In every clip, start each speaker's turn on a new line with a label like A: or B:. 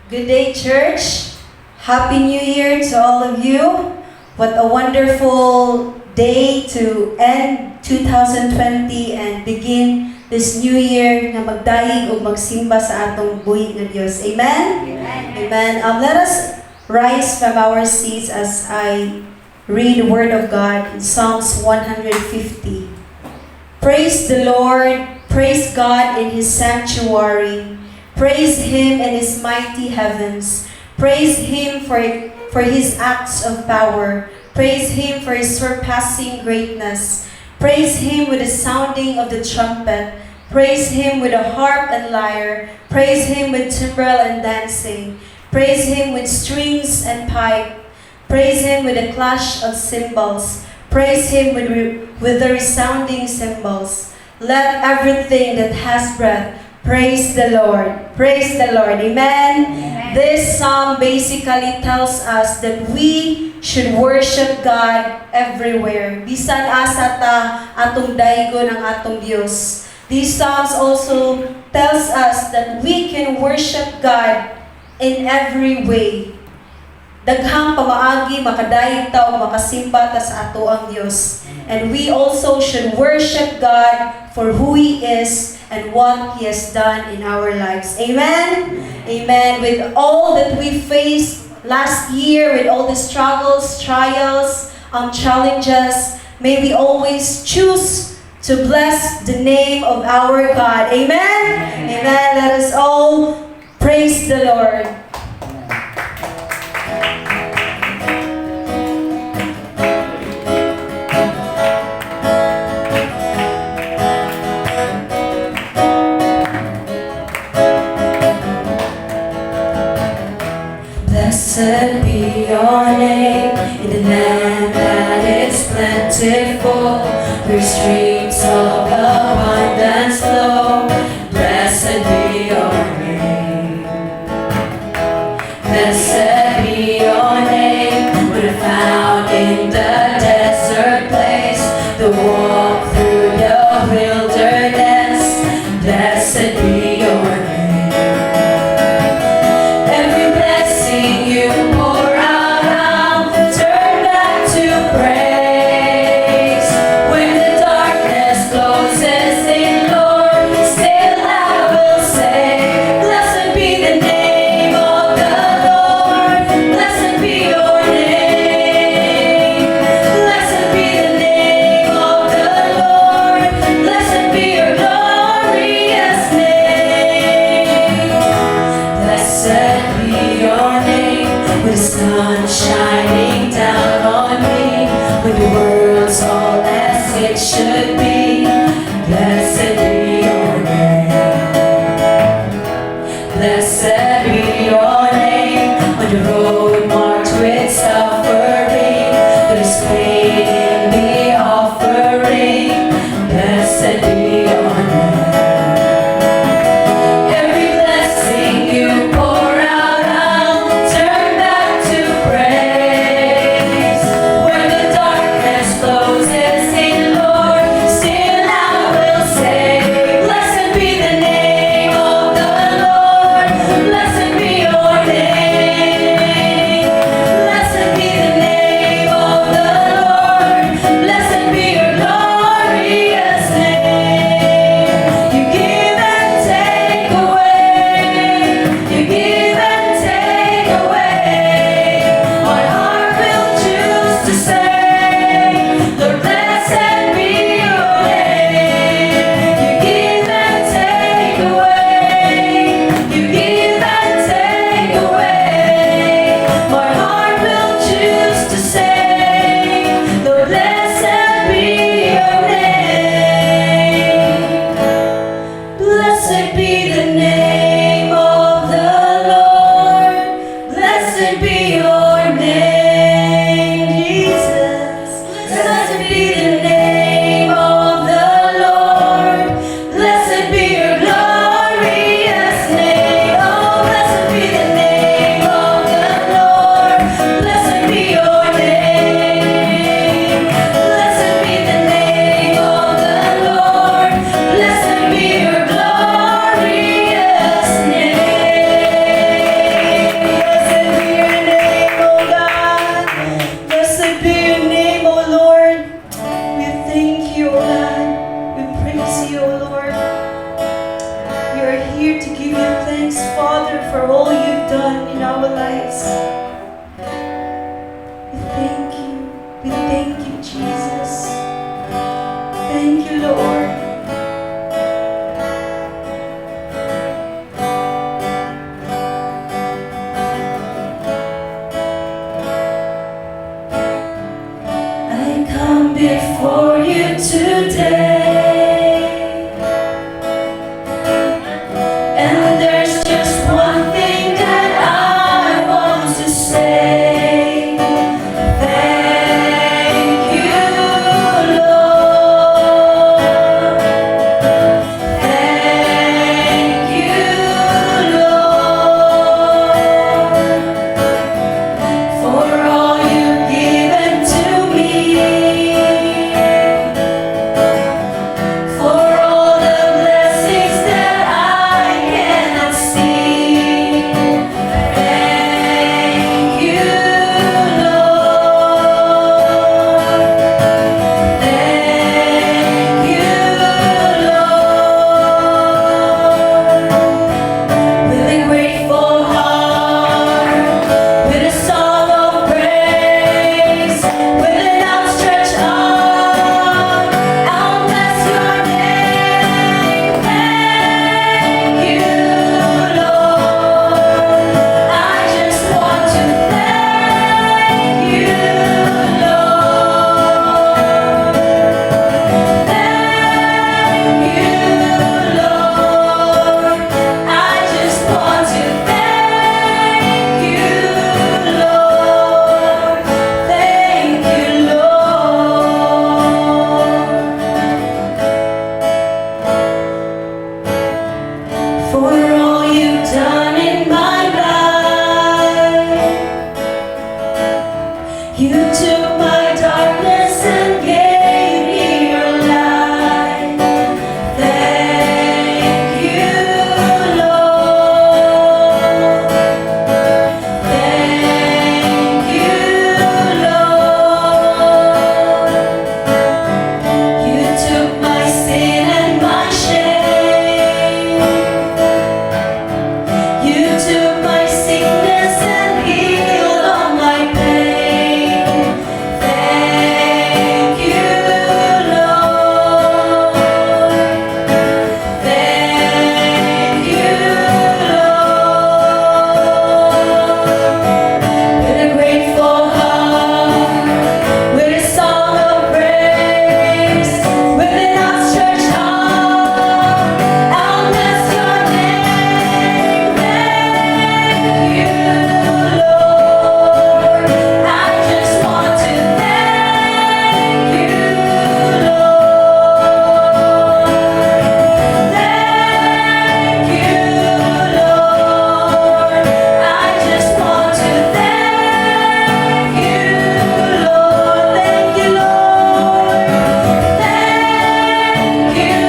A: Good day, church. Happy New Year to all of you. What a wonderful day to end 2020 and begin this new year na magdaig o magsimba sa atong buhi nga Dios. Amen?
B: Amen.
A: Amen. Let us rise from our seats as I read the Word of God in Psalms 150. Praise the Lord. Praise God in His sanctuary. Praise Him in His mighty heavens. Praise Him for His acts of power. Praise Him for His surpassing greatness. Praise Him with the sounding of the trumpet. Praise Him with a harp and lyre. Praise Him with timbrel and dancing. Praise Him with strings and pipe. Praise Him with a clash of cymbals. Praise Him with the resounding cymbals. Let everything that has breath praise the Lord. Praise the Lord. Amen?
B: Amen.
A: This psalm basically tells us that we should worship God everywhere. Bisan asa ta atong daigon ang atong Dios. These psalms also tells us that we can worship God in every way. Daghang pamaagi makadaig ta o makasimba ta sa ato ang Dios. And we also should worship God for who He is and what He has done in our lives. Amen? Amen. With all that we faced last year, with all the struggles, trials, challenges, may we always choose to bless the name of our God. Amen? Amen. Let us all praise the Lord.
C: Blessed be your name in the land that is plentiful, where streams of abundance flow. Blessed be your name. Blessed be your name, when found in the desert place, the walk through the wilderness. Blessed be your name. Sun shining down on me, when the world's all as it should be. Blessed be your name. Blessed be your name, on the road marked with suffering, there is pain in the offering. Blessed be your name.
A: here to give you thanks, Father, for all you've done in our lives. We thank you. We thank you, Jesus. Thank you, Lord. I come before you today, and there's just one thing that I want to say. Thank you, Lord. Thank you, Lord, for all you've given to me, for all the blessings that I cannot see. Thank you, Lord. Thank you, Lord. With a grateful heart, with a song of praise, with an outstretched arm, I'll bless your name. Thank you, Lord. I just want to thank you, Lord. Thank you, Lord. I just want to thank you, Lord. Thank you, Lord, for all you've done in my life. You took my darkness and gave me your light. Thank you, Lord. Thank you, Lord. You took my sin and my shame. You took my sickness and healed all my pain. Thank you, Lord. Thank you, Lord. With a grateful heart, with a song of praise, with an outstretched arm, I'll bless your name. Thank you, Lord. I just want to thank you, Lord. Thank you, Lord. I just want to thank you, Lord. Thank you, Lord. Thank you,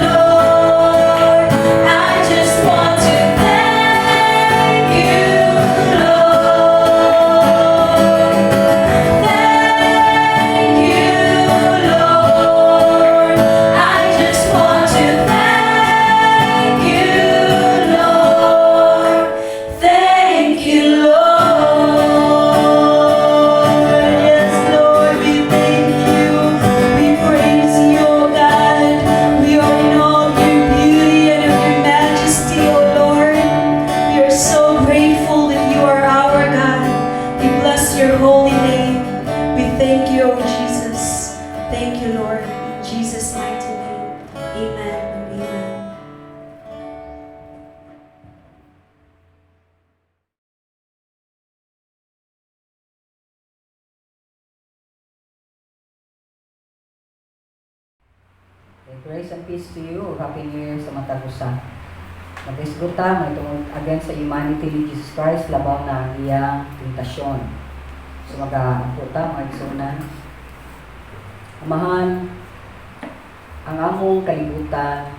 A: Lord. I just want to thank you, Lord. Thank you, Lord. I just want to thank you, Lord. Thank you, Lord. Yes, Lord, we thank you. We praise you, O God. We are in all of your beauty and of your majesty, O Lord. We are so grateful that you are our God. We bless your holy name. We thank you, O Jesus. Thank you, Lord. In Jesus' mighty name. Amen and amen.
B: Grace and peace to you. Happy New Year sa Matagusa. Mag-isguta, may tungod again sa humanity ni Jesus Christ, labaw na ang iyang tentasyon. So mag-aamputa, mga igsunan. Amahan, ang among kalibutan,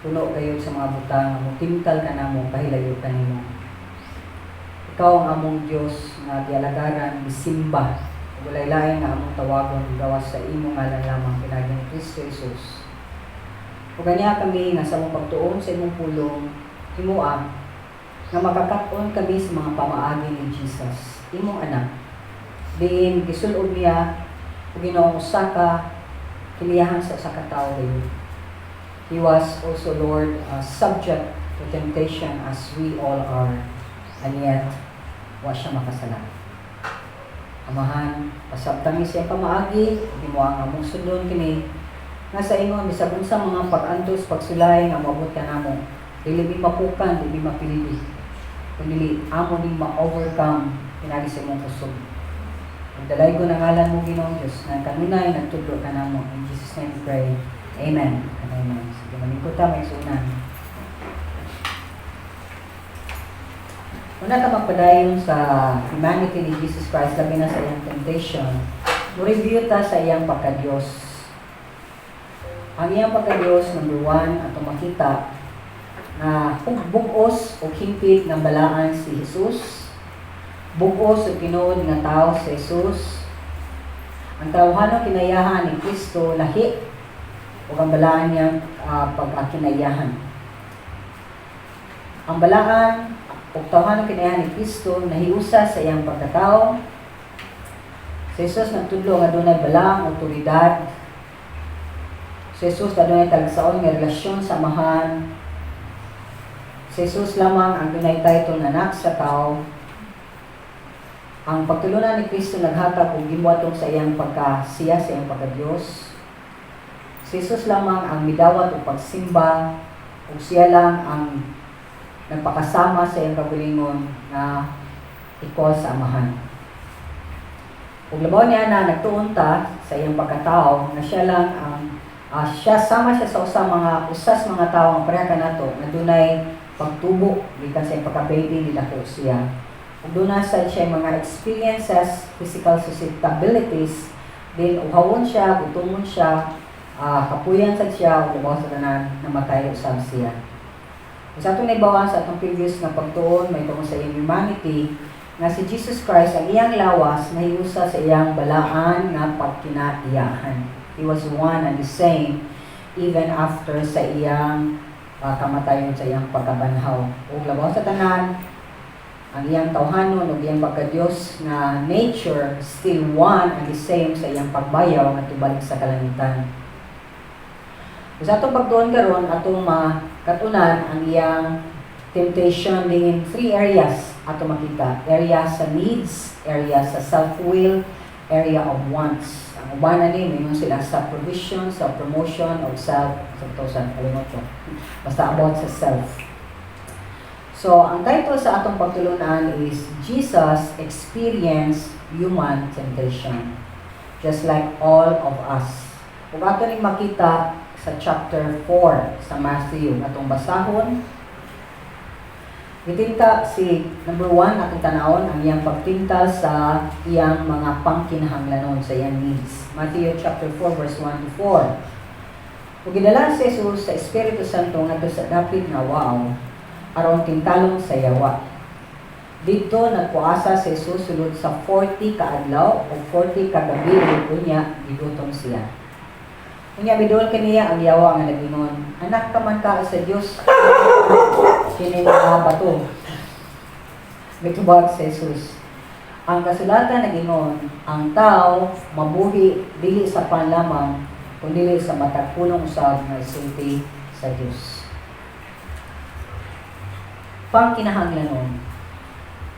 B: puno kayo sa mga butang, mutimtal ka na mo, pahilayo ka nimo. Ikaw ang among Diyos nga gialagaran, gisimba, walay lain nga among tawagon gawas sa imong ngalan lamang pinagi ni Kristo Jesus. O kanya kami nga sa mong pagtuon sa imong pulong, himuang, nga makakaton kami sa mga pamaagi ni Jesus, imong anak. Diin, gisulod niya, o ginoong usa ka, kiniyahan sa usa ka tawo gayon. He was also, Lord, subject to temptation as we all are, and yet, wa siya makasala. Amahan, pasabtan ni siya pamaagi, di mo ang among sudon kini, nga sa ingon, bisag unsa mga pag-antos, pagsulay, nga maabot ka namo, dili mi mapukan, dili mapilili, kundi amo ni ma-overcome, pinagi sa imong kusog. Magdalay ko ng ngalan mo, Ginoong Diyos, na kanunay nagtudlo ka namo. In Jesus' name we pray. Amen. Amen. Sige, malingkot ta, may sunan. Una ka magpadayon sa humanity ni Jesus Christ, labi na sa iyang temptation. Mo-review ta sa iyang pagka-Diyos. Ang iyang pagka-Diyos, number 1, ato makita na bugos o himpit ng balaan si Jesus. Bugos o tinuod nga tao si Jesus. Ang tawhano kinayahan ni Kristo lahi o ang balaan niyang pagkakinayahan. Ang balaan o tawhano kinayahan ni Kristo nahiusa sa iyang pagkatao. Si Jesus nagtudlo nga dunay balang otoridad. Si Jesus adunay talagsaon nga relasyon samahan. Si Jesus lamang ang dunay title na anak sa tao. Ang pagtulunan ni Kristo naghatag og gibuhaton sa iyang pagkasiya sa iyang pagka-Dios. Si Jesus lamang ang midawat og pagsimba ug siya lang ang nagpakasama sa iyang kagalingon na equal sa amahan. Ug labaw niya na nagtuon ta sa iyang pagkatao na siya lang ang siya sama siya sa usas mga tawo nga pareha kanato na dunay pagtubo gikan sa iyang pagka-baby nila ko siya. Doon nasa siya mga experiences, physical susceptibilities, then uhawon siya, gutumon siya, kapuyan sa siya, ubaw sa tanan, namatay usab siya. Sa itong naibawan sa itong previous na pagtuon, may tungkol sa iyang humanity, nga si Jesus Christ, ang iyang lawas, nahiusa sa iyang balaan na pagkinaiyahan. He was one and the same, even after sa iyang kamatayon sa iyang pagkabanhaw. O labaw sa tanan, ang iyang tawhanon o iyang pagka-Diyos na nature still one and the same sa iyang pagbayaw at tubalik sa kalangitan. Sa atong pagtuon karon atong makatunan ang iyang temptation in 3 areas ato makita. Area sa needs, area sa self-will, area of wants. Ang uban na ni mayroon sila sa provision, sa promotion, o basta about sa self. So, ang title sa atong pagtulunan is Jesus Experienced Human Temptation, just like all of us. Kung ato rin makita sa chapter 4 sa Matthew, atong basahon, itinta si number 1 atong tanawon ang iyang pagtintal sa iyang mga pangkinahanglanon sa iyang needs. Matthew chapter 4 verse 1 to 4. Kung gidala si Jesus sa Espiritu Santo ngadto sa dapit nga wow, aron tintalon sa yawa. Dito nagpuasa si Jesus sulod sa 40 ka adlaw o 40 ka gabi ug unya gigutom siya. Unya bidol kaniya ang yawa nga nagingon, anak ka man ka sa Dios. Kini nga bato. Mitubag si Jesus. Ang kasulatan nagingon, ang tao mabuhi dili sa panlamang kundi sa matag punong usab nga isulti sa Dios. Pangkinahanglanon.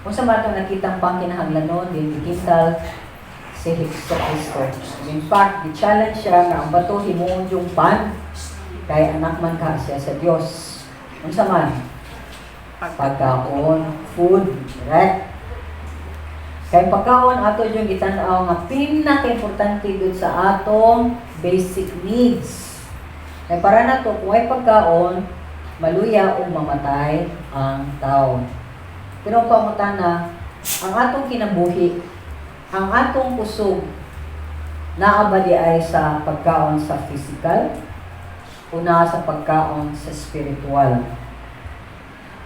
B: Kung sa mga itong nakitang pangkinahanglanon, din ikintal si Kristo. In fact, di-challenge siya nga ang bato himuon yung pan, kay anak man ka siya sa Diyos. Kung sa man, pagkaon, food, correct? Kay pagkaon, ato yung itanaw nga pinaka-importante dun sa atong basic needs. Kay para na to, kung ay pagkaon, maluya o mamatay ang tao. Pero ang pangutana, ang atong kinabuhi, ang atong kusog, naabadi ay sa pagkaon sa physical o na sa pagkaon sa spiritual.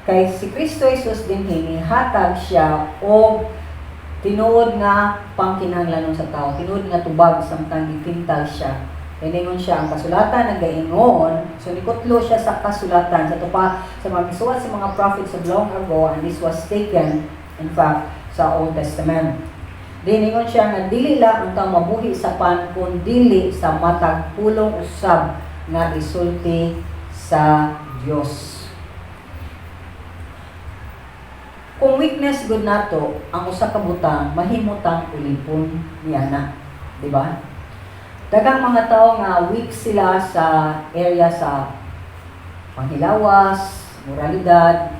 B: Kay si Kristo Jesus din hinihatag siya o tinuod nga pangkinahanglanon sa tao, tinuod nga tubag samtang gitintal siya Iningon siya ang kasulatan nagaingon. So nikutlo siya sa kasulatan sa tupa sa mga gisuwat sa mga prophets of long ago, and this was taken in fact sa Old Testament. Diningon siya nga dili lang ang tao mabuhi sa pan kun dili sa matag pulong usab nga isulti sa Dios. Kung weakness gud nato ang usa ka butang mahimutang ulipon niya na, di ba? Daghang mga tao nga weak sila sa area sa panghilawas, moralidad,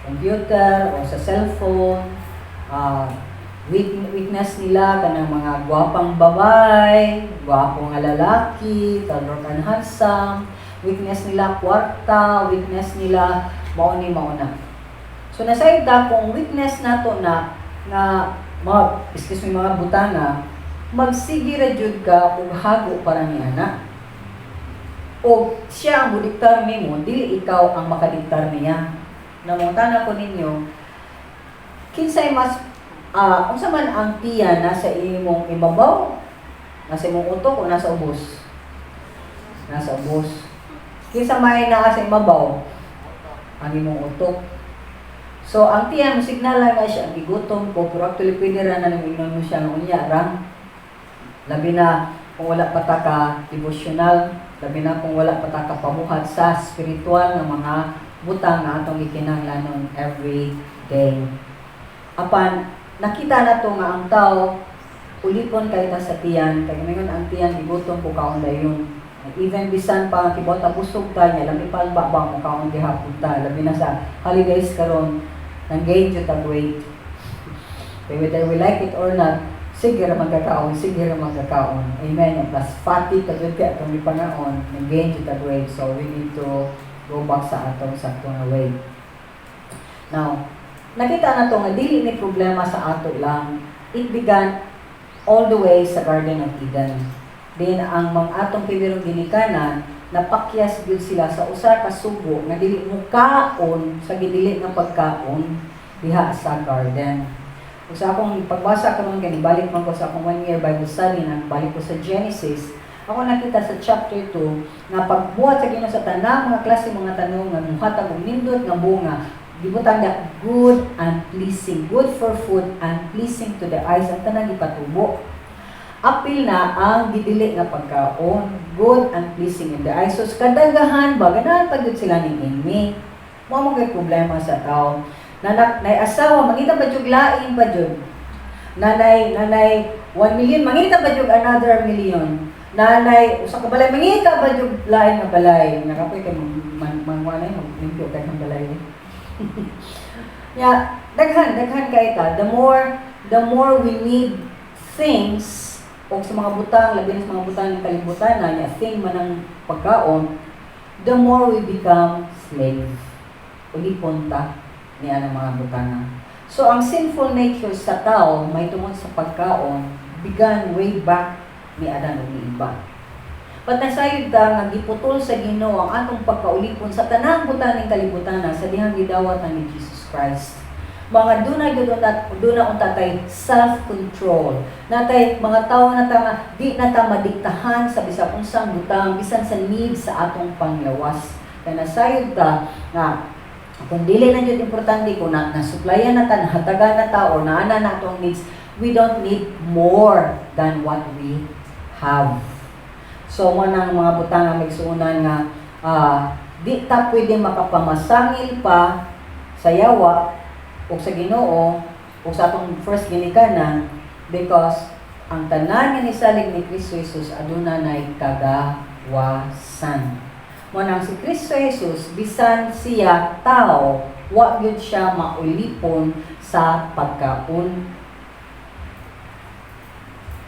B: computer o sa cellphone, weakness nila kanang mga gwapang babay, gwapong nga lalaki, talor and handsome, weakness nila kwarta, weakness nila mauni mauna. So nasayda kung weakness nato na mga butana, magsige ra jud ka og hago para ni ana. O siya ang budiktar nimo, dili ikaw ang makadiktar niya. Namutana ko ninyo, kinsay mas unsa man ang tiya nasa imong ibabaw, nasa imong utok o nasa ubos? Nasa ubos. Kinsa may naa sa ibabaw? Ang imong utok. So ang tiya mo signalan na siya gigutom ko, pero actually pwede ra na nang mo siya ng unya ra. Labi na kung wala pa ta ka devotional, labi na kung wala pa ta ka pamuhat sa spiritual nga mga butang na atong gikinahanglanon every day. Apan nakita na to nga ang tao ulipon kay ta sa tiyan, kay ngayon ang tiyan gigutom ko kaon dayon. Even bisan pa kibot ta busog ta niya, labi pa babang mo kaon gihapon ta, labi na sa holidays karon nang gain jud ta weight. Whether we like it or not, sige ra magkakaon, sige ra magkakaon. Amen. Plus fatty kagud kay atong gipanaon, nag-gain jud ta weight. So we need to go back sa atong sakto nga weight. Now, nakita na to nga dili ni problema sa ato lang. It began all the way sa Garden of Eden. Then ang mga atong pibirong ginikanan, napakyas gyud sila sa usa ka sugo nga dili mo kaon sa gidili nga pagkaon diha sa garden. Sa akong pagbasa karon kani balik man ko sa akong 1-year Bible study, nang balik ko sa Genesis, ako nakita sa chapter 2 nga pagbuhat sa Ginoo sa tanang mga klase mga tanong nga muhatag og nindot nga bunga, gibutan na good and pleasing, good for food and pleasing to the eyes, ang tanang ipatubo. Apil na ang gidili nga pagkaon, good and pleasing in the eyes. So kadaghan ba ganahan pa gyud sila ning enemy. Mao mo kay problema sa tao. Nay asawa mangita ba jud lain pa jud. Nanay 1 million mangita ba jud another million. Nanay usa ka balay mangita ba jud lain nga balay. Nakapoy kay manguanay limpyo kay ang balay. Ya, daghan kay ta. The more we need things o sa mga butang, labi na sa mga butang ng kalibutan na thing man ang pagkaon, the more we become slave. Ulipon ta niya ng mga butana. So, ang sinful nature sa tao, may tungkol sa pagkaon, began way back ni Adan o ni Iba. But nasayod ta, nga giputol sa Ginoo ang atong pagkaulipon sa tanang butan ng kalibutana sa dihang gidawat ni Jesus Christ. Mga duna untatay self-control. Natay mga tao na tanga, di na ta madiktahan sa bisag unsang butang, bisan sa needs sa atong panglawas. Kaya nasayod ta, nga kung dili na yun importante, kung nasuplayan na ta, nahatagan na ta, o naana na itong needs, we don't need more than what we have. So, mo ng mga butang ang magsuunan nga, di ta pwede makapamasangil pa sa yawa, o sa Ginoo, o sa atong first ginikanan, because ang tanan nga nisalig ni Kristo Jesus, aduna na'y kagawasan. Manang si Kristo Jesus, bisan siya tao, wa gyud siya maulipon sa pagkaon.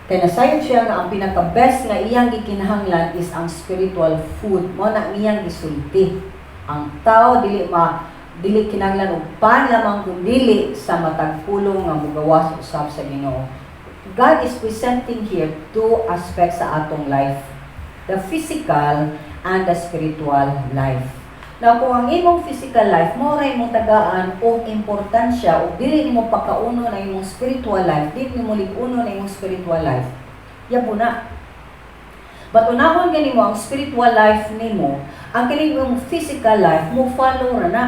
B: Kaya nasayod siya nga ang pinaka-best nga iyang gikinahanglan is ang spiritual food. Mo na iyang gisulti. Ang tao dili kinahanglan og pan lamang kung dili sa matag pulong nga mugawas usab sa Ginoo. God is presenting here two aspects sa atong life. The physical and the spiritual life. Now, kung ang imong physical life, mo ray mong tagaan o importansya o dili mo pagkauno na imong spiritual life, dili mo liguno na imong spiritual life, yabo na. But unahon gani mo ang spiritual life nimo, ang kini yung physical life mo follow ra na.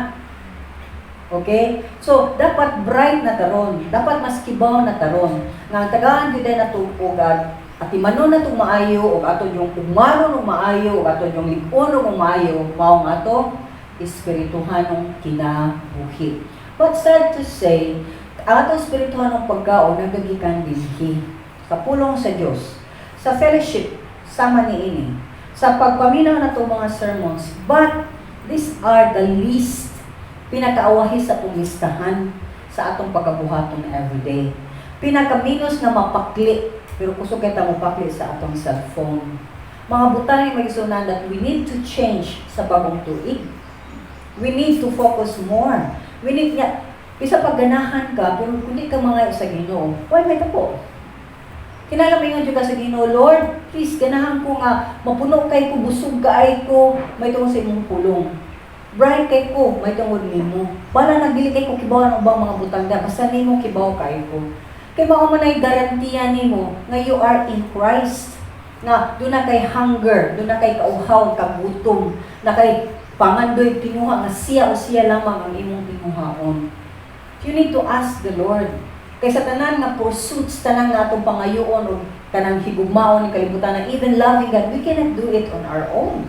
B: Okay? So, dapat bright na taron. Dapat mas kibaw na taron. Nga tagaan gyud na tuugad at imanon na itong maayo o ato yung umaron ng maayo o ato yung lipuno ng maayo mao nga ato espirituhanong kinabuhi. But sad to say, ang ato espirituhanong pagkaon nagagikan dinhi sa pulong sa Dios, sa fellowship sama niini, sa pagpaminaw na itong mga sermons. But these are the least pinakaawahi sa atong listahan sa atong pagkabuhaton everyday. Pinakaminos na mapakli, pero kusog kita mo pakli sa atong cellphone. Mga butang yung magsunan that we need to change sa bagong tuig. We need to focus more. We need nga, isa pagganahan ka, pero kundi ka mga sa Ginoo, why may tapo? Kinalamingan dyan ka sa Ginoo, Lord, please, ganahan ko nga, mapuno kay ko, busog kaay ko, may tungkol sa imong pulong. Bright kay ko, may tungkol nimo. Bala nagdili kay ko, kibawan ang bang mga butang da, basta nimo kibaw kay ko. Kay mao man ay garantiya nimo nga you are in Christ. Nga doon na kay hunger, doon na kay kauhaw, kagutom, na kay pangandoy tinuha nga siya o siya lamang ang imong tinuhaon. You need to ask the Lord. Kay sa tanan nga pursuits, tanan nga atong pangayoon o kanang higugmaon ni kalibutan na even loving God, we cannot do it on our own.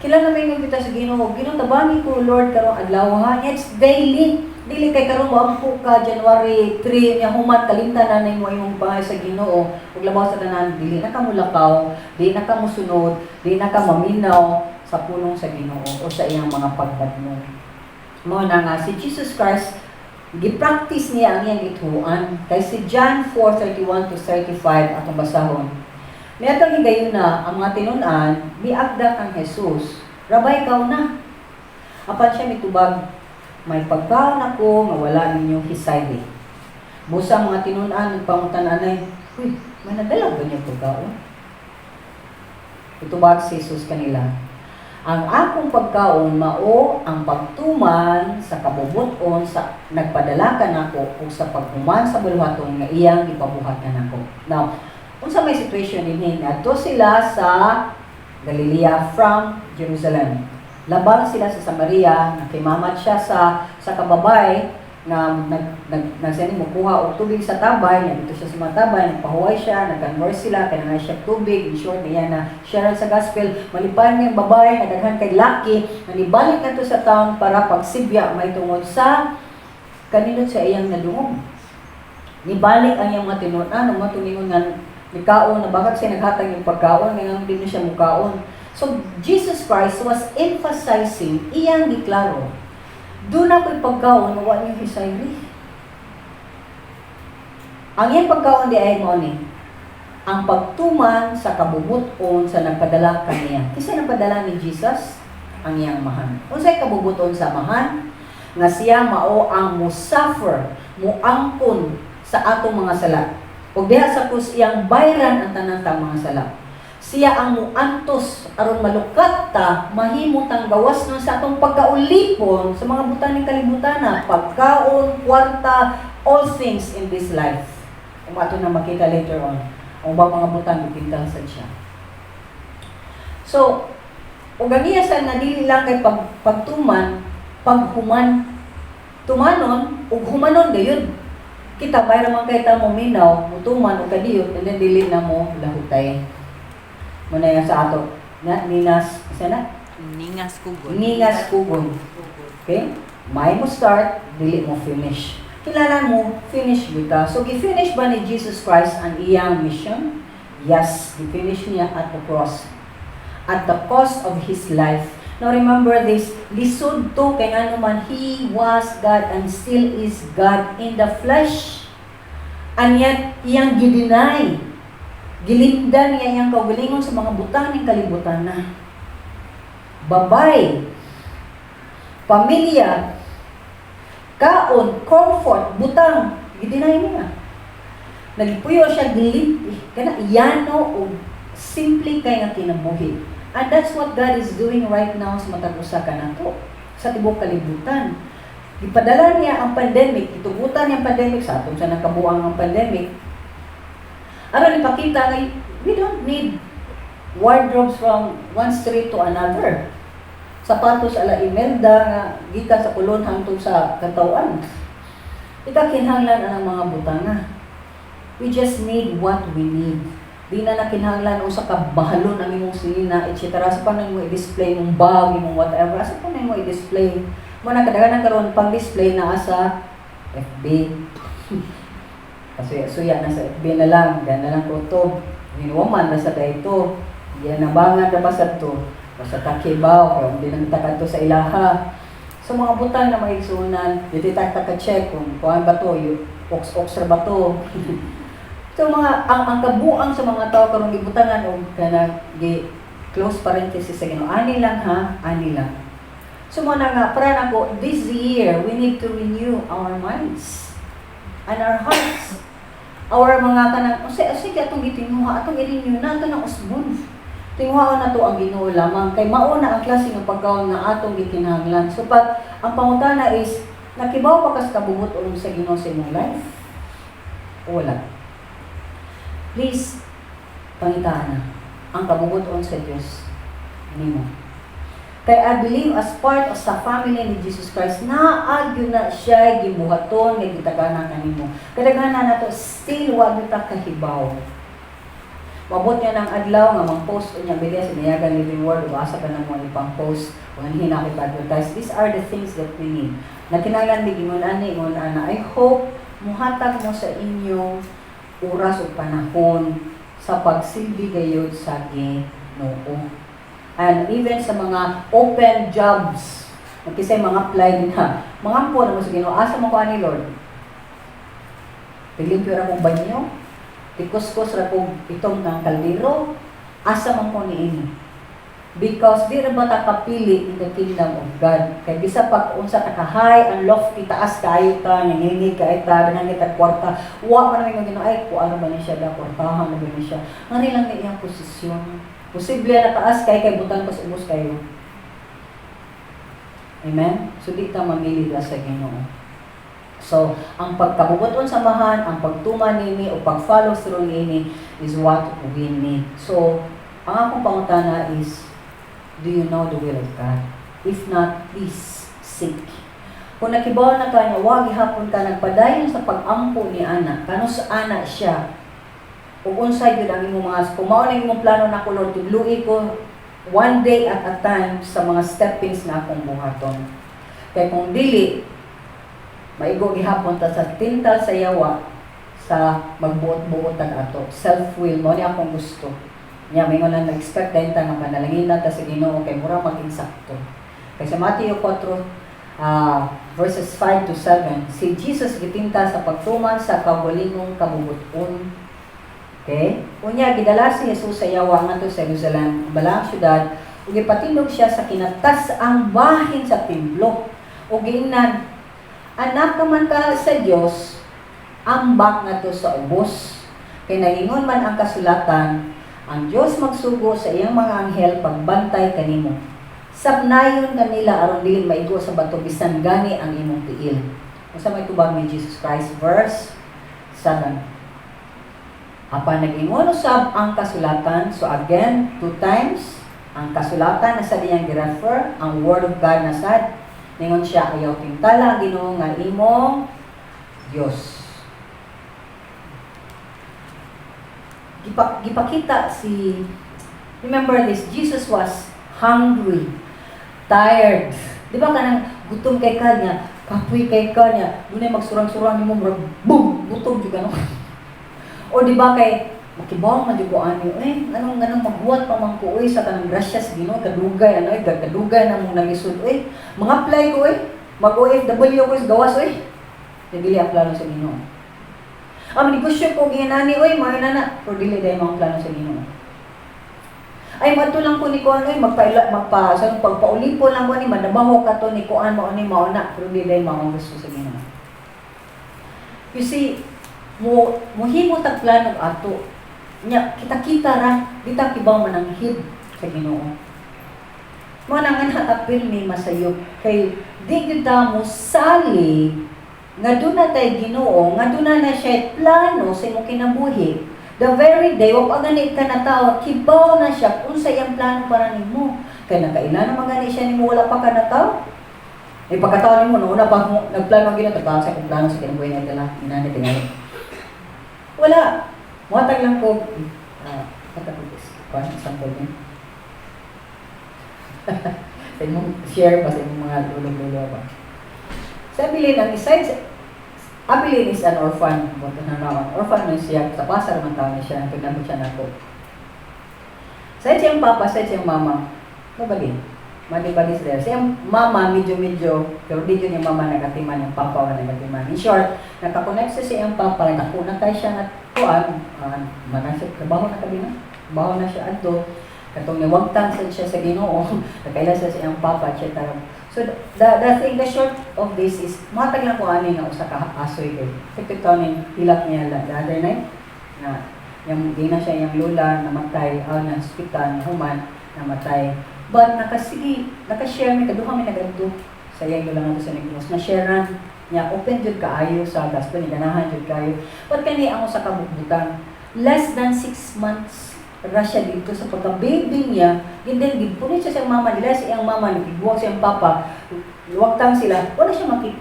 B: Kailan naman yung kita sa Ginoo, Ginoo tabangi ko Lord karong adlaw ha. It's daily. Dili kay karon moampo ka January 3 nya human kalimtanan na imong bahay sa Ginoo ug labaw sa tanan dili na ka mulakaw, dili na ka mosunod, dili na ka maminaw sa pulong sa Ginoo o sa iyang mga pagbatno. Mao na nga si Jesus Christ gi-practice niya ang iyang gituan kay si John 4:31 to 35 atong basahon. Niadtong higayon na ang mga tinun-an miagda kang Jesus. Rabay kaw na. Apan siya mitubag, may pagkaon ako nga wala ninyo hisayli. Busa mga tinun-an nagpangutan-anay, uy, manadalag ba niyo pagkaon? Itubag si Jesus kanila. Ang akong pagkaon mao ang pagtuman sa kabubuton sa nagpadalakan ako o sa paghuman sa bulwaton nga iyang ipabuhatan ako. Now, unsa may situation dinhi adto sila sa Galilea from Jerusalem. Labang sila sa Samaria, nakimamat siya sa kababay na nagsani mo kuha og tubig sa tabay, nandito siya sa mga tabay, nagpahuway siya, nag-converse sila, kaya nga siya tubig, in short, niya na share sa gospel, malipan niya ang babae, nagaghan kay laki, nalibalik na to sa town para pagsibya, may tungod sa kanino sa iyang nadungog. Nibalik ang iyang mga tinunan, mga tumingon nga, nikaon, na bakit siya naghatag yung pagkaon, ngayon hindi siya mukaon. So, Jesus Christ was emphasizing, iyang deklaro, doon na ko'y pagkaon, nawa niyo hisayri. Ang iyang pagkaon di ay mo ni, ang pagtuman sa kabubuton sa nagpadala kaniya. Kasi nagpadala ni Jesus, ang iyang mahan. Kung sa'y kabubuton sa mahan, nga siya mao ang musuffer, muangkon sa atong mga sala. O diha sa kus iyang bayran ang tanang mga sala. Siya ang muantos aron malukat ta mahimot ang gawas no sa atong pagkaulipon sa mga butang ng kalibutan na pagkaon, kwarta, all things in this life. Kung ato na makita later on, ang mga butang ipintal sa siya. So, o ganiya sa nadili lang kay pagtuman, paghuman, tumanon, ug humanon gayon. Kita bayra man kay ta mo minaw, mutuman o kadiyot, and then dili na mo lahutay. Muna yan sa ato. Ninas, isa na?
C: Ningas kugon.
B: Ningas kugon. Okay? May mo start, dili mo finish. Kilala mo, finish kita. So, gi-finish ba ni Jesus Christ ang iyang mission? Yes, gi-finish niya at the cross. At the cost of His life. Now, remember this, lisod to, kay ano man, He was God and still is God in the flesh. And yet, iyang gidinay. Gilindan niya iyang kaugalingon sa mga butang ng kalibutan na. Babay, pamilya, kaon, comfort, butang, gidinay niya. Nagpuyo siya gilimpi, kana iyano o simple kay nga kinabuhi. And that's what God is doing right now sa matag usa ka nato sa tibok kalibutan. Ipadala niya ang pandemic, itugutan niya ang pandemic sa atong sa nakabuang ang pandemic. Aron ipakita nga we don't need wardrobes from one street to another. Sapatos ala Imelda nga gikan sa kulon hangtod sa katawan. Ika kinahanglan ang mga butanga. We just need what we need. Di na nakinahanglan usa ka bahalon ang imong silina, etc. Sa paano mo i-display mong bag, imong whatever. Sa paano mo i-display. Mo na kadaghanan karon pang display na sa FB. Kasi suya na sa FB na lang, gan na lang kutob. Minuman na sa dayto. Yan nabangan na ba sa to? Basta takibaw, kaya hindi nang takad to sa ilaha. So mga butang na maigsunan, dito taka-check kung kuhaan ba to, ox ba to. So mga ang kabuang sa mga tao karong gibutangan og kana gi close parenthesis sa Ginoo. Ani lang ha, ani lang. So mo na nga para nako this year we need to renew our minds and our hearts. Our mga kanang sige atong gitinuha, atong i-renew nato ng usbon. Tinguhaon na to ang Ginoo lamang kay mao na ang klase ng pagkaon nga atong gikinahanglan. So pag ang pangutana is nakibaw pa kas kabubuton sa Ginoo sa imong life? O wala. Please, pangitaan na ang kabubuton sa Diyos nimo. Kay I believe as part of sa family ni Jesus Christ, naagyo na siya gibuhaton nga gitagana kanimo. Kadaghanan nato still wa kita kahibaw. Mabot niya ng adlaw nga mang-post niya bilya sa Niyagan Living Word o asa ka na mo ipang post o hinakit advertise. These are the things that we need. Nakinahanglan di ingon ana. I hope muhatag mo sa inyong oras o panahon sa pagsilbi gayud sa Ginoo. And even sa mga open jobs, magkisay mga apply din ha. Mga po na mo sa Ginoo, asa mo ko ani Lord? Pilimpyo ra kong banyo, tikus-kus ra kong itong ng kaldero, asa man ko niini. Because di ra ba ta kapili in the kingdom of God. Kay bisa pag unsa ta ka high and lofty taas kayo ta, nininig ka ta, danang kita kwarta. Wa man namin Ginoo ay ko ano ba ni siya da kwartahan na ba ni siya. Ngani lang ni iyang posisyon. Posible na taas kay butang pas ubos kayo. Amen. So di ta mamili sa Ginoo. So, ang pagkabubuton samahan, ang pagtuman nini o pag-follow through nini is what we need. So, ang akong pangutana is, do you know the will of God? If not, please seek. Kung nakibaw na ka niya, wag ihapon ka nagpadayon sa pag-ampo ni Ana. Kano sa Ana siya? Ug unsay gyud ang imong mga kumaw na imong plano na ko Lord, tudlui ko one day at a time sa mga steppings na akong buhaton. Kaya kung dili, maigo gihapon ta sa tintal sa yawa sa magbuot-buot na ato. Self-will mo ni akong gusto. Nya may nga na-expect dahil ta nga panalangin na ta sa Ginoo kay mura mag-insakto. Kay sa Mateo 4 verses 5 to 7, si Jesus gitinta sa pagtuman sa kawalingong kabubuton. Okay? Unya gidala si Jesus sa yawa ngadto sa Jerusalem, balang syudad, ug ipatindog siya sa kinatas ang bahin sa templo. Ug giingnan, anak ka man ka sa Dios, ambak ngadto sa ubos. Kay naingon man ang kasulatan, ang Diyos magsugo sa iyang mga anghel pagbantay kanimo. Sabnayon kanila aron dili maigo sa bato bisan gani ang imong tiil. Unsa may tubag ni Jesus Christ verse 7. Apan nag-ingon usab ang kasulatan, so again 2 times ang kasulatan na sa diyang gi-refer, ang word of God na sad ningon siya ayaw tintala ang Ginoo nga imong Dios. Gipakita si, remember this, Jesus was hungry, tired. Di ba kanang gutom kay kanya, kapoy kay kanya, dunay magsurang-surang nimo murag boom, gutom jud ano. O di ba kay makibaw man jud ko ani, anong magbuhat pa man ko sa kanang gracias Ginoo, kadugay ano, kadugay na mo nangisud mga-apply ko mag-OFW ko is gawas dili ang plano sa Ginoo. Ang negosyo ko ginani mahina na for dili day mga plano sa Ginoo. Ay madto lang ko ni kuan pagpaulipo lang ko ni madabaho ka to ni kuan mao ni mauna pero dili day mga gusto sa Ginoo. You see, muhimo tag plano ato. Nya kita ra dita kibaw man ang hid sa Ginoo. Mo nang apil ni masayop kay di gyud ta mo sali nga doon na tayo Ginoo, nga doon na siya plano sa imong kinabuhi. The very day, wa pa gani ka nataw, kibaw na siya, kung sa iyang plano para nimo. Kaya nakailan naman gani siya nimo, wala pa ka nataw. Eh, pagkataon nimo, no, una pa akong nagplano gina, tapos sa akong plano sa kinabuhay na itala, inanit, tingali. Wala. Muhatag lang ko, example din. Sa imong share pa sa imong mga lulo-lulo ba. Sa Abilin, ang besides, Abilin is an orphan. Buto na naman. Orphan na siya. Sa pasar man tao niya siya. Pinamit siya na ko. Sa siyang papa, sa siyang mama. Mabali. Mali-bali sila. Siyang mama, medyo-medyo. Pero di yun yung mama nagatiman. Yung papa na nagatiman. In short, nakakonect sa siyang papa. Nakuna tayo siya na tuan. Manasip. Trabaho na kami na. Trabaho na siya ato. Katong niwagtan siya sa Ginoo. Nakaila sa siyang papa, etc. So the thing, the short of this is, matag lang ko ani nga usa ka asoy kay. Tiktok ni hilak niya the other night na yung di na siya yung lola namatay, na hospital, human namatay. But nakashare mi kaduha mi nagadto sa iyang lola nga sa Negros na sharean niya open jud kaayo sa gasto ni ganahan jud kayo. But kani ang usa ka bukbukan less than 6 months ra siya dito sa pagka-baby niya, and then gipunit siya sa mama nila, sa iyang mama, nagigbuwag siyang papa, luwagtang sila, wala siya makit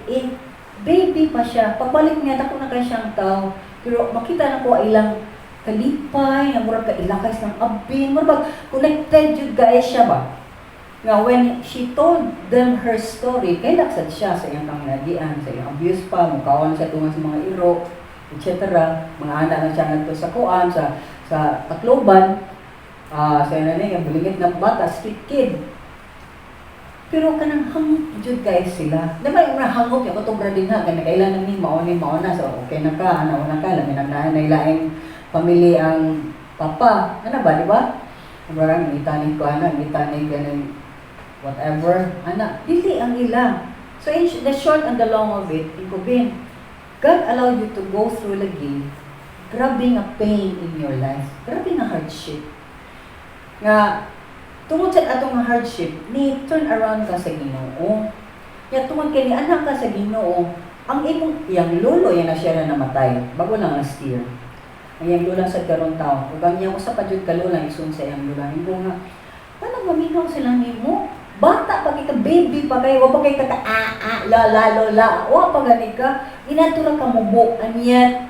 B: baby pa siya. Pagbalik niya, tako na kayo siyang tao, pero makita na ko ilang kalipay, na murag ka ilakay ng abin, murag connected yun guys siya ba? Nga, when she told them her story, kay laksad siya sa iyang kaminagian, sa iyang abuse pa, mukawan siya tungan sa mga iro, etc. Mga anak na siya nagto sa kuan, sa Tacloban, sa yung buligit na bata, street kid. Pero kanang hangop jud guys sila. Diba yung hangop yung katubra din ha, kaya kailan ni mauna, so okay na ka, nauna ka, lamin ang nailaing pamili ang papa. Ano ba, di ba? Parang ngitanin ko, ngitanin ganun, whatever, dili ang ila. So in the short and the long of it, ikubin, God allowed you to go through lagi, grabbing a pain in your life, grabbing a hardship. Nga, tungod sa atong hardship, ni turn around ka sa Ginoo. Ya tungod kay ni anak ka sa Ginoo, ang imong yang lolo yan na siya na namatay, bago lang last year. Ang yang lola sa karon taon, ug ang yang usa pa jud ka lola isun sa yang lola nimo nga, paano maminaw sila nimo? Bata pa kay ka baby pa kay wa pa kay ka lola, wa pa gani ka, inatura ka mubo anyat.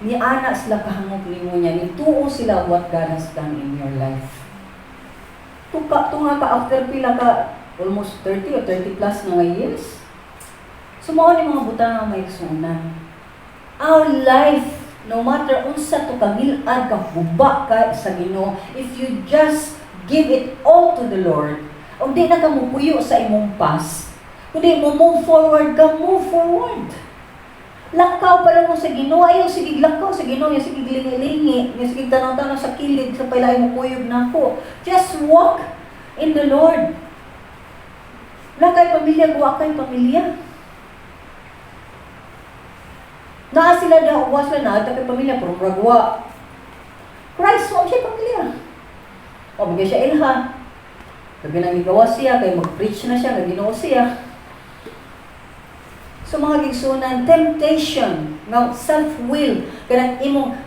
B: Ni anak sila kahangop nimo niya, ni tuo sila what God has done in your life. Tunga ka after pila ka, almost 30 or 30 plus na nga years. Sumao ni mga butang nga may sunan. Our life, no matter unsa to kagilad ka, guba ka sa Ginoo, if you just give it all to the Lord, o di na ka mupuyo sa imong past, kundi mo move forward ka, move forward. Lakaw pa lang mo sa Ginoo, ayaw sige lakaw sa Ginoo, yung sige lingi-lingi, yung sige tanaw-tanaw sa kilid, sa pailay mo kuyog na ako. Just walk in the Lord. Lakay pamilya, guwa kay pamilya. Naa sila daw, uwas na na, kay pamilya, pero ragwa. Christ, huwag siya pamilya. O, bigay siya ilha. Sabi nang igawa siya, kay mag-preach na siya, nag-ginoo siya. So mga gigsunan, temptation, nga self-will, kanang himuon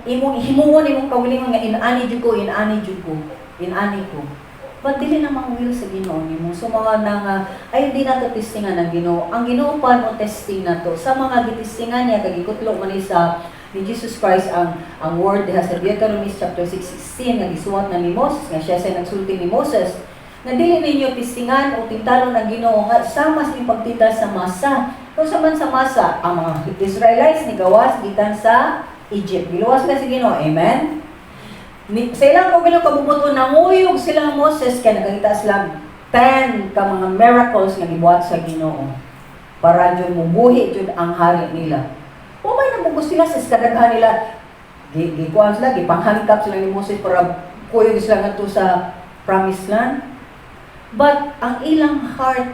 B: imong kaulingon nga inani jud ko. But dili na mang will sa Ginoo nimo. So mga nang ay di nato testingan ang Ginoo. Ang Ginoo pa mo testing nato. Sa mga gitestingan niya kag gikutlo man sa ni Jesus Christ ang word diha sa Deuteronomy chapter 6:16 nga gisuwat na ni Moses nga siya sa nagsulti ni Moses. Na dili ninyo testingan o tintalo ng Ginoo nga sama sa pagtita sa masa. Kung saman sa masa, ang mga Israelites ni gawas gikan sa Egypt. Giluwas na si Ginoo. Amen? Sa ilang kung kabubuto, nanguyog sila Moses kaya nakakita sila 10 ka mga miracles nga gibuhat sa Ginoo. Para dyan mubuhi dyan ang hari nila. O may nabugos sila sa kadaghan nila. Gikuhan sila, gipanghangkap sila ni Moses para kuyog sila nga to sa promised land. But ang ilang heart,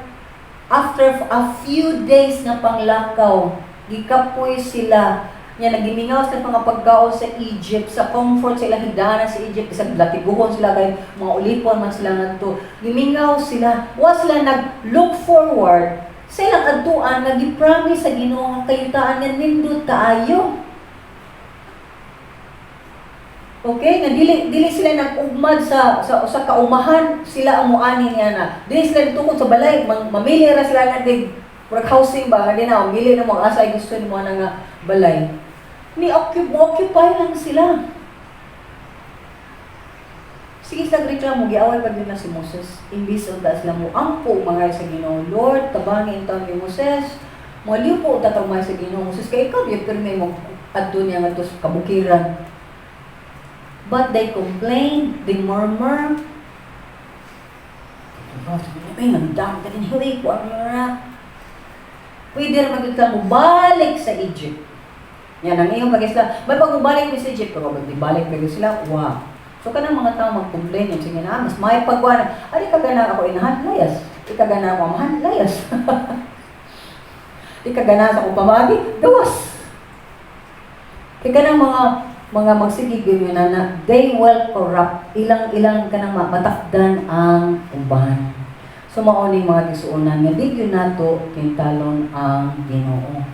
B: after a few days na panglakaw, gikapoy sila, niya nagimingaw sa mga pagkaon sa Egypt, sa comfort sa ilang higdaanan sa Egypt, sa latiguhon sila kay mga ulipon man sila ngadto. Gimingaw sila, wa sila nag-look forward sa ilang adtuan nga gi-promise sa Ginoo nga kayutaan nga nindot kaayo. Okay, nga dili sila nag-ugmad sa kaumahan, sila ang muani niya na. Dili sila tukod sa balay, mamili ra sila nga dig work housing ba, di na mamili na mo asa ay gusto nimo na nga balay. Ni occupy lang sila. Sige sa reklamo, giaway pa din na si Moses. Imbis ang taas lang mo, ampo mga sa Ginoo, Lord, tabangin taon ni Moses. Maliw po tatamay sa Ginoo, Moses, kay ikaw, yung pirme mo adto niya nga sa kabukiran. But they complain, they murmur. Ay, nagdang ka din, hiwi ko, pwede rin magkita mo, balik sa Egypt. Yan, ang iyong pag-isla, may pag-balik mo sa Egypt, pero balik mo sila, wow. So, kanang mga tao mag-complain yung sige na, mas may pagkuhan, ay, kagana ako inahan, layas. Ikagana ako amahan, layas. Ikagana sa akong pamagi, gawas. Kaya kanang mga magsigig yun na they will corrupt, ilang kanang matakdan ang uban. So, maoning mga gisuunan, nga di yun nato kintalon ang Ginoo.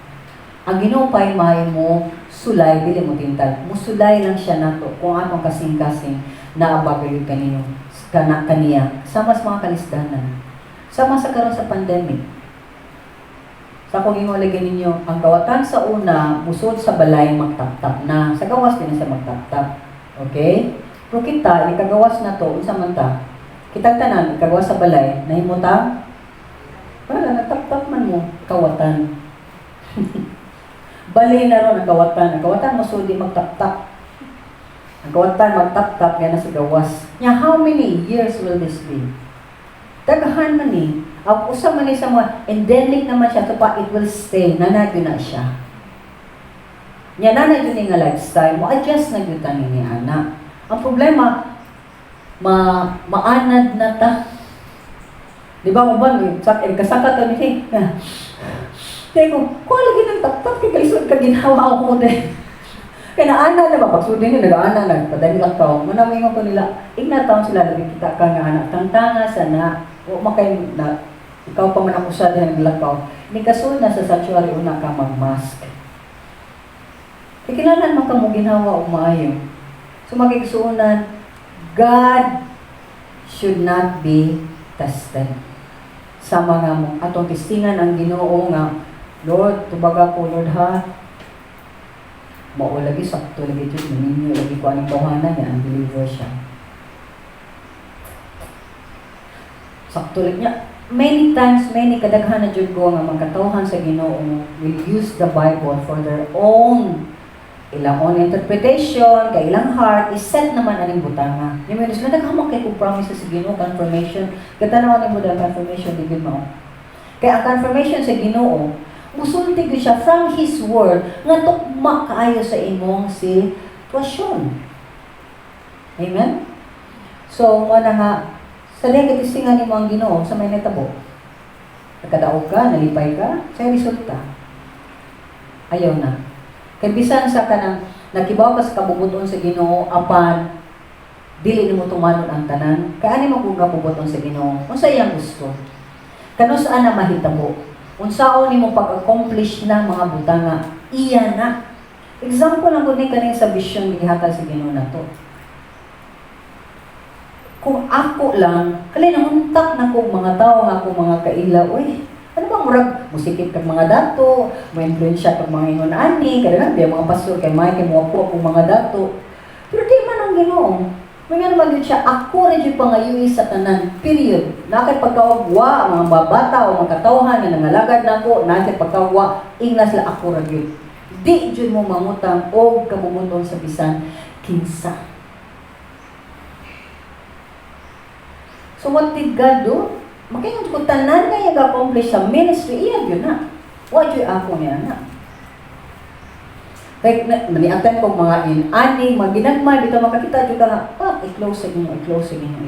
B: Ang Ginoo pa'y may mo sulay, dili mo tintal. Musulay lang siya nato kung atong kasing-kasing na abagayon kaniya. Sama sa mga kalisdanan. Sama sa karon sa pandemic. Sa kung ingolagay ninyo, ang kawatan sa una, musod sa balay, magtap-tap na. Sa gawas din na siya magtap-tap. Okay? Pero kita, ikagawas na to, unsa man ta. Kitang tanan, ikagawas sa balay, nahimuta, wala, nagtap-tap man mo, kawatan. Bali na ron ang kawatan. Ang kawatan musod di magtap-tap. Ang kawatan magtap-tap, yan na sa gawas. Nya, how many years will this be? Daghan man ni. Ang usa man ni sa mga endemic naman siya, so pa it will stay. Nanagyo na siya. Nya nanagyo ni nga lifestyle mo, adjust na gyud tani ni ana. Ang problema, maanad na ta. Di ba mo ba, kasakat to ni kaya ko lagi ng tap-tap, kaya kalisod ka ginawa ako mo din. Kaya naana na ba, pagsudin nyo, nag-aana na, padali lang taong, manaming ko nila, ignataon sila, nagkita ka nga anak, tangtanga sana, o makay na, ikaw pa man ako sa din, naglakaw, ni kasun na sa sanctuary, una ka mag-mask. Ikilanan man ka mo ginawa o maayo. So magigsuunan, God should not be tested. Sa mga mo, atong testingan ang Ginoo nga, Lord, tubaga ko, Lord ha, maulagi, sakto lagi ito, maninyo, lagi ko anong tawanan niya, ang believer siya. Sakto lagi niya. Many times, many kadaghan na dyan ko nga magkatawhan sa Ginoo will use the Bible for their own ilang own interpretation, kay ilang heart, is-set naman aning butanga. Yung mga sila, naghamang kay kung promises sa Ginoo, confirmation, katanawan ni mo dahil confirmation, di mo. Kaya ang confirmation sa Ginoo, musulti ko siya from His Word nga tukma kaayo sa imong sitwasyon. Amen? So, wala nga, sa negatisingan ni mo ang Ginoo sa may natabo. Nagkadaog ka, nalipay ka, sa resulta. Ayaw na. Kaya bisan sa kanang nakibaw ka sa kabubuton sa Ginoo, apan, dili ni mo tumanon ang tanan, kaya ni mo kung kabubuton sa Ginoo, kung sa iyang gusto. Kano saan na mahitabo? Unsaon nimo pag-accomplish na mga butanga, iya na. Example lang ko ni kaning sa vision gihatag sa Ginoo nato. Kung ako lang, kali nanguntak na ko mga tao nga ako mga kailaw, ano bang murag musikit kag mga dato, may influensya kag mga ingon ani, kada lang mga pastor kay may kay mo ako mga dato. Pero di man ang Ginoo. May nga naman yun siya, ako rin yung pangayuwi sa tanan, period. Nakit pagkawagwa, mga babata o mga katawhan na nangalagad na ko, nakit pagkawagwa, ingnas la ako rin yun. Di dyan mo mangutang o kamumuton sa bisan, kinsa. So what did God do? Makingon ko tanan na yung accomplish sa ministry, iyan yun na. What yun ako niya na? Kaya maniatan ko mga ani, mga ginagmay, dito makakita dito nga, i-close sa inyo.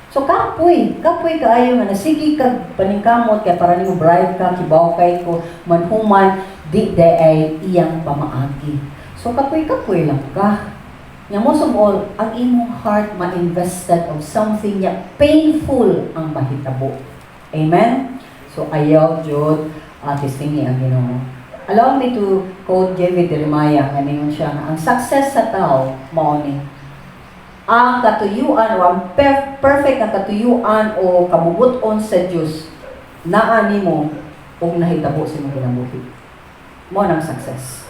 B: So kapoy kaayo nga, nasigi kag paningkamot, kaya para nimo bribe ka, kibaw kay ko, manhuman, di ay iyang pamaagi. So kapoy lang ka. Nga most of all, ang imong heart ma-invested of something nga painful ang mahitabo. Amen? So ayaw, Jod, testingi ang Ginoo. Allow me to quote David Jeremiah, ngayon siya, ang success sa tao, mao ni ang katuyuan o ang perfect na katuyuan o kabubuton sa Diyos naa nimo og nahitabo sa imong kinabuhi. Mo nang success.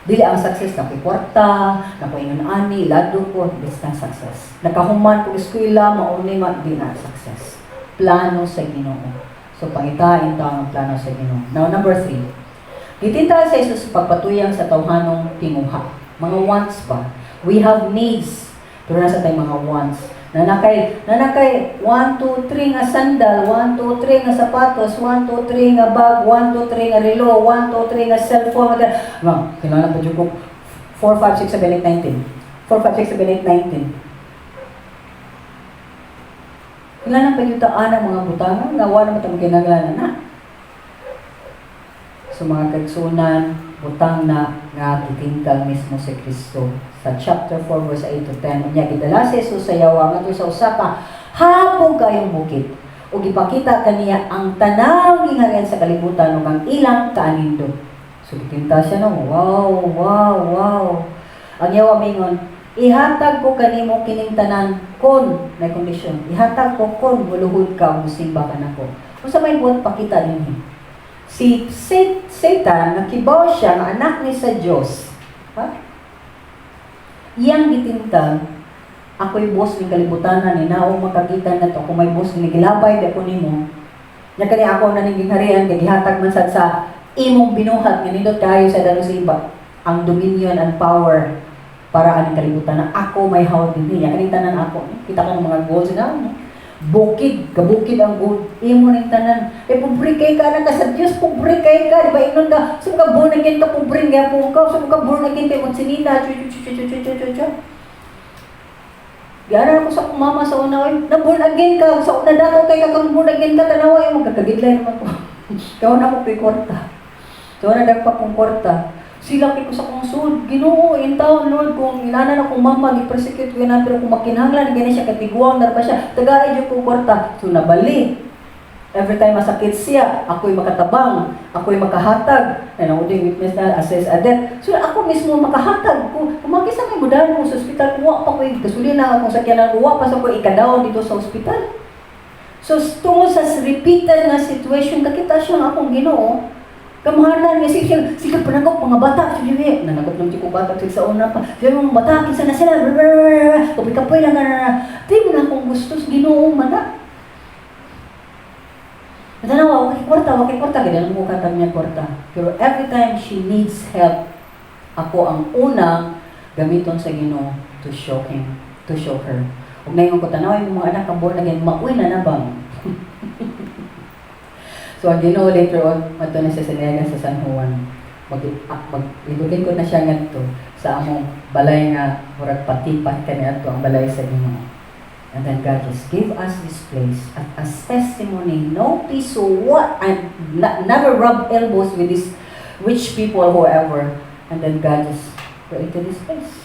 B: Dili ang success na kwarta, na paingon ani, lado ko, basta success. Nakahuman ko eskwela, mauni di na success. Plano sa Ginoo. So pangitain ta ang plano sa Ginoo. Now number 3. Gitinta sa Hesus pagpatuyang sa tawhanong tinguha. Mga wants ba? We have needs. Pero nasa tayo mga wants. Nanakay 1, 2, 3 nga sandal, 1, 2, 3 nga sapatos, 1, 2, 3 nga bag, 1, 2, 3 nga relo, 1, 2, 3 nga cellphone. Ma'am, kailangan pa dyan ko 4, 5, 6, 7, 8, 19. 4, 5, 6, 7, 8, 19. Kailangan pa dyan taan ang mga butangan, gawa naman itong kinaglanan na. So mga kagsunan, butang na nga gitingkal mismo si Kristo. Sa chapter 4 verse 8 to 10, unya gidala si Jesus sa yawa ngadto sa usa ka hapong kayong bukid ug gipakita kaniya ang tanaw gingharian sa kalibutan ug ang ilang kaanindot. So gitinta siya no, wow. Ang yawa mingon, ihatag ko kanimo kining tanan kon may kondisyon. Ihatag ko kon muluhod ka ug musimba ka nako. Unsa may buot pakita dinhi? Si Satan nakibaw siya nga anak ni sa Dios. Ha? Iyang gitintag, ako'y boss ni kalibutanan ni naong makakita na to, kung may boss ni gilabay di ako nimo. Nya kani ako na ning gingharian kay gihatag man sad sa imong binuhat nga nindot kayo sa dalo sa iba ang dominion and power para aning kalibutan. Ako may hawad din niya. Kaning tanan ako. Kita ka ng mga goals na bukid, kabukid ang gold. Imo ning tanan. Pobre kay ka na ka sa Dios, pobre kay ka. Di ba inon ka? So ka born again ka, pobre nga po ka. So ka born again kay Monsinina. Gana ako sa akong mama sa una, na born again ka. Sa una dato kay ka kung born again ka, tanawa yung magkakagidlay naman ko. Kaya na ko kay kwarta. Kaya na dagpa kong kwarta. Sila kay ko sa kong sud, Ginoo, in taon, Lord, kung inanan akong mama, gi-persecute ko na, pero kung makinahanglan, gani siya, katiguang, na ba siya, tagaay yung kong kwarta. So, nabali. Every time masakit siya, ako'y makatabang, ako'y makahatag. And ako din witness na, assess a death. So, ako mismo makahatag. Kung makisa may budahan mo sa ospital, kuha pa ko'y kasulina akong sakyanan, kuha pa sa ko'y ikadaon dito sa ospital. So, tungkol sa repeated na situation, kakita siya akong Ginoo, kamahanan niya sige panagop mga bata sige nanagop ng ko bata sa una pa sige mga bata kinsa na sila kapoy lang na di mo na akong gusto sa Ginoo man na tanawa wakay kwarta ganyan mo katang niya kwarta pero every time she needs help ako ang una gamiton sa Ginoo to show her ug naingon ko tanawa yung mga anak ang born again mauwi na bang. So, ang Ginoo later on, mato na siya sa sa San Juan. Mag-idukin ko na siya ngadto sa among balay nga, murag patipat kani ato ang balay sa Ginoo. And then God just gave us this place as testimony, no peace, so what? And never rub elbows with these rich people, whoever. And then God just created this place.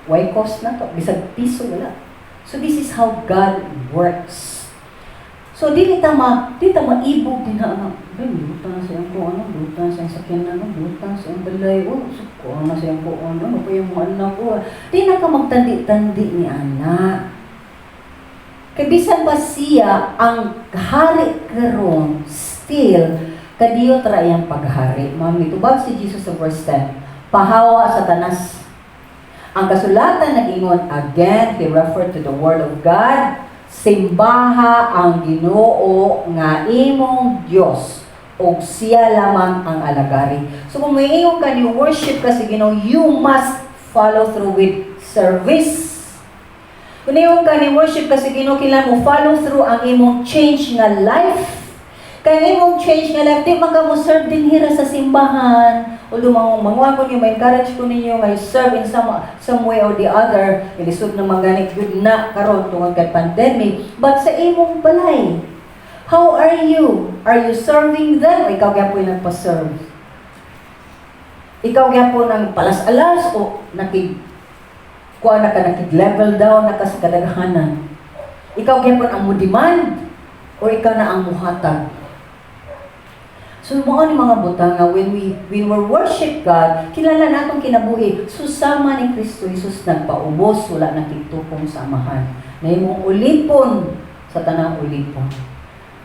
B: Why cost na to? Bisag piso wala. So, this is how God works. So, di ta maibog din na, buta na siyang ko, buta na siyang sakyan na, buta na siyang balay, suko na siyang ko, ano pa yung mga anak ko. Di na ka magtandi-tandi ni anak. Kabisan pa siya, ang hari karon still, kadiyo tara iyang paghari. Mami, tubag si Jesus sa verse 10, pahawa sa tanas. Ang kasulatan nag-ingon, again, he referred to the word of God, simbaha ang Ginoo nga imong Dios ug siya lamang ang alagari. So kung may iyong ka ni worship ka si Ginoo, you must follow through with service. Kung iyong ka ni worship ka si Ginoo, kailangan mo follow through ang imong change nga life. Kaya imong change nga life, di man ka mo serve din hira sa simbahan. Although mga ko niyo, ma-encourage ko ninyo, may serve in some way or the other. Ilisod na mga good na karon tungod kay pandemic. But sa imong balay, how are you? Are you serving them? O ikaw kaya po yung nagpa-serve? Ikaw kaya po nang palas-alas o nakig-level down na ka sa kadaghanan? Ikaw kaya po ang mo-demand o ikaw na ang muhatag? So, mga ni mga butang nga, when we worship God, kilala natong kinabuhi. Susama ni Kristo Jesus nagpaubos, wala nakitupong samahan. Na imong ulipon sa tanang ulipon.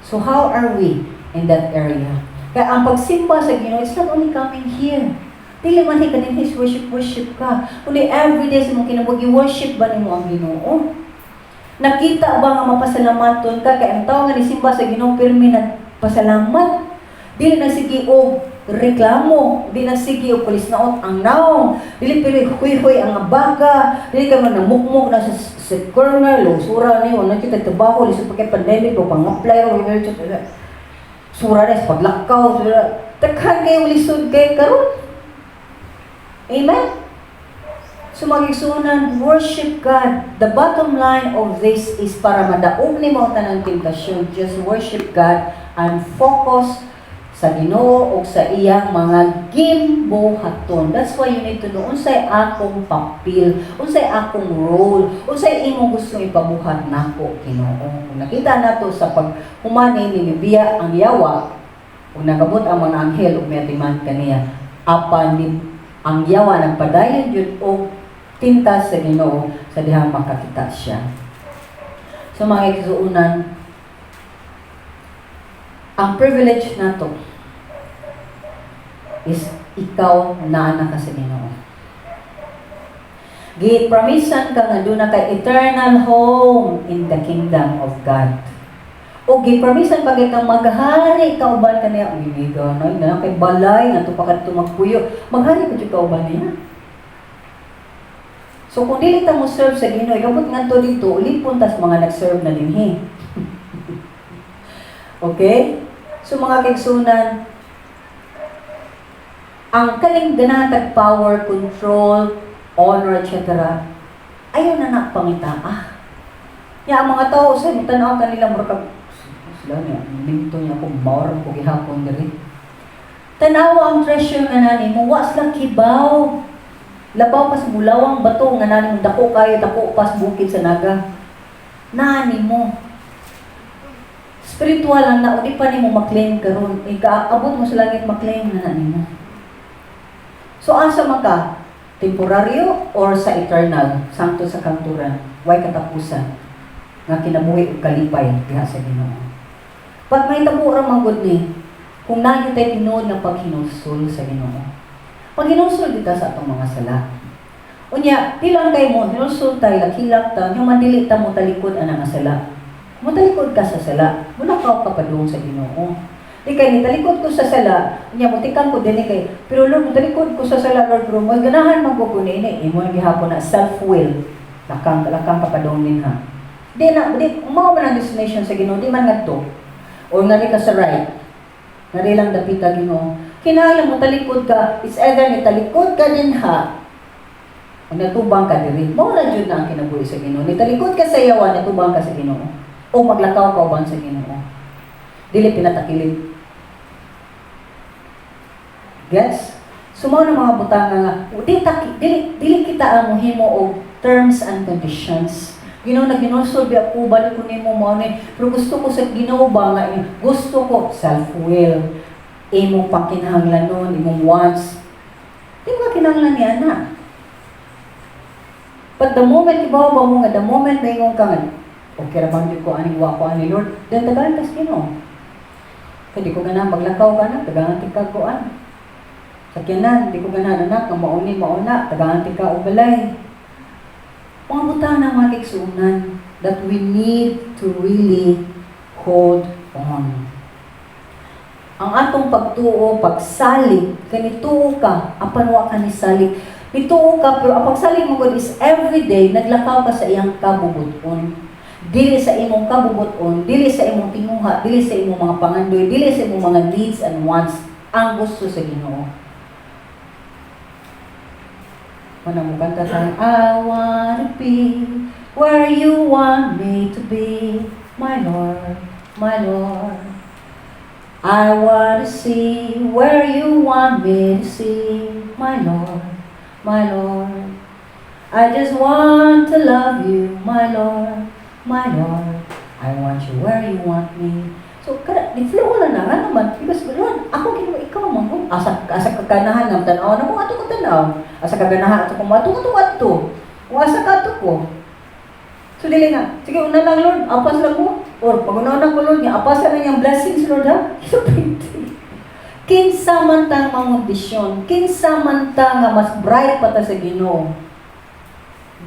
B: So, how are we in that area? Kaya ang pagsimba sa Ginoo, it's not only coming here. Dili man kanin his worship ka. Kundi everyday sa mong kinabuhi, worship ba nimo ang Ginoo? Nakita ba nga mapasalamaton ka? Kaya ang tao nga nisimba sa Ginoo, pirmi nagpasalamat. Dili na sige o reklamo, dili na sige o pulis naot ang naong, dili pili huy-huy ang abaga, dili ka man namukmuk na sa corner, lusura ni, wala kita trabaho, lisod pa kay pandemic, o pang-apply, o sura na sa paglakaw, takhan kayo lisod kay karon. Amen? So magigsunan, worship God. The bottom line of this is para madaog ni mo tanang temptasyon, just worship God and focus sa Ginoo o sa iyang mga gimbuhaton. That's why you need to know unsay akong papel, unsay akong role, unsay imong gustong ipabuhat nako Ginoo. Kung nakita nato sa paghumani ni Bibiya ang yawa, kung nagabot ang mga anghel ug miatiman kaniya, apan ni ang yawa nagpadayon jud og tinta sa Ginoo sa dihang makakita siya. So mga igsuunan, ang privilege nato is ikaw na anak ka sa Ginoo. Gi-promisan ka nga doon na kay eternal home in the kingdom of God. O gi-promisan pa kay kang maghari ka uban kaniya. Ang iniga na kay balay nga to pa kadto magpuyo. Maghari ko jud ka uban niya. So kung dili ta mo serve sa Ginoo, gabot ngadto dito, ulipon tas mga nag-serve na dinhi. Okay? So mga kaigsunan, ang kaling ganatag power, control, honor, etc. ayaw na nakpangita. Ya, ang mga tao, sa tanaw kanila, marag, sila niya, minto niya kung maurang ko gihapon diri. Tanaw ang treasure nga nani mo, was lang kibaw. Labaw pas mulawang bato nga nani mo, dako kayo, dako pas bukid sa naga. Nani mo. Spiritual lang na, di pa ni mo maklaim karon. Ikaabot mo sa langit maklaim na nani mo. So, asa man ka? Temporaryo or sa eternal? Sangto sa kanturan. Way katapusan. Nga kinabuhi o kalipay diha sa Ginoo. Pag may tabura magod ni, kung nayo tayo tinuod ng paghinusul sa Ginoo. Pag hinusul kita sa atong mga sala. Unya, pilang kay mo, hinusul tayo, lakilak ta, yung mandili ta mo talikod ang nga sala. Mutalikod ka sa sala, mulakaw ka pa doon sa Ginoo. Di kay nitalikod ko sa sala, niya mutikan ko din kay, pero Lord, mutalikod ko sa sala, Lord, bro, mas ganahan magkukunin eh, imo ang gihapon na self-will, lakang kapadongin ha. Di mga ba ng destination sa Ginoo, di man nga to, o nga ka sa right, nga lang dapita Ginoo, kinahanglan mo talikod ka, it's either nitalikod ka din ha, o natubang ka din, mawala dyan na ang kinabuhi sa Ginoo, nitalikod ka sa yawan, natubang ka sa Ginoo, o maglakaw ka uban sa Ginoo, dili pinatakilid. Yes? So, mga mga butang nga, dili kita ang muhimo o terms and conditions. Ginoo na ginusolve ako, balik ko nimo mo ni, pero gusto ko sa Ginoo ba nga, gusto ko self-will, imong pangkinahanglanon, imong wants. Di ba kinahanglan ni ana? But the moment, ibaw ba mo nga, the moment na ingong ka nga, okay ra ko aning wa ko ani Lord, then tagalan kas Ginoo. Kaya di ko ganahan maglakaw ka na, tagangan tigkaguan. Sakyanan, di ko ganahan anak, ang mauna, tagangan tigka o balay. Mga butang na mga kiksunan that we need to really hold on. Ang atong pagtuo, pagsalig, kanituo ka, apanwa ka ni salig. Nituo ka, pero ang pagsalig mo God is everyday, naglakaw ka sa iyang kabubuton. Dili sa imong kabubuton, dili sa imong tinguha, dili sa imong mga pangandoy, dili sa imong mga needs and wants, ang gusto sa Ginoo. Manang mo kanta sa I wanna be where you want me to be, my Lord, my Lord. I wanna see where you want me to see, my Lord, my Lord. I just want to love you, my Lord, my Lord. I want you where you want me. So, kada ni-flow na nga naman. Because, Lord, ako ginawa ikaw mo. Asa kaganahan ng tanaw na kung ato ko tanaw. Asa kaganahan ato kung ato ato. Kung asa ka ato ko. So, dili nga. Sige, una lang, Lord. Apas lang mo. Or, pag-una ko, Lord, niya, apas lang yung blessings, Lord, ha? So, kinsa man tang mangondisyon, kinsa man tang nga mas bright pa ta sa Ginoo,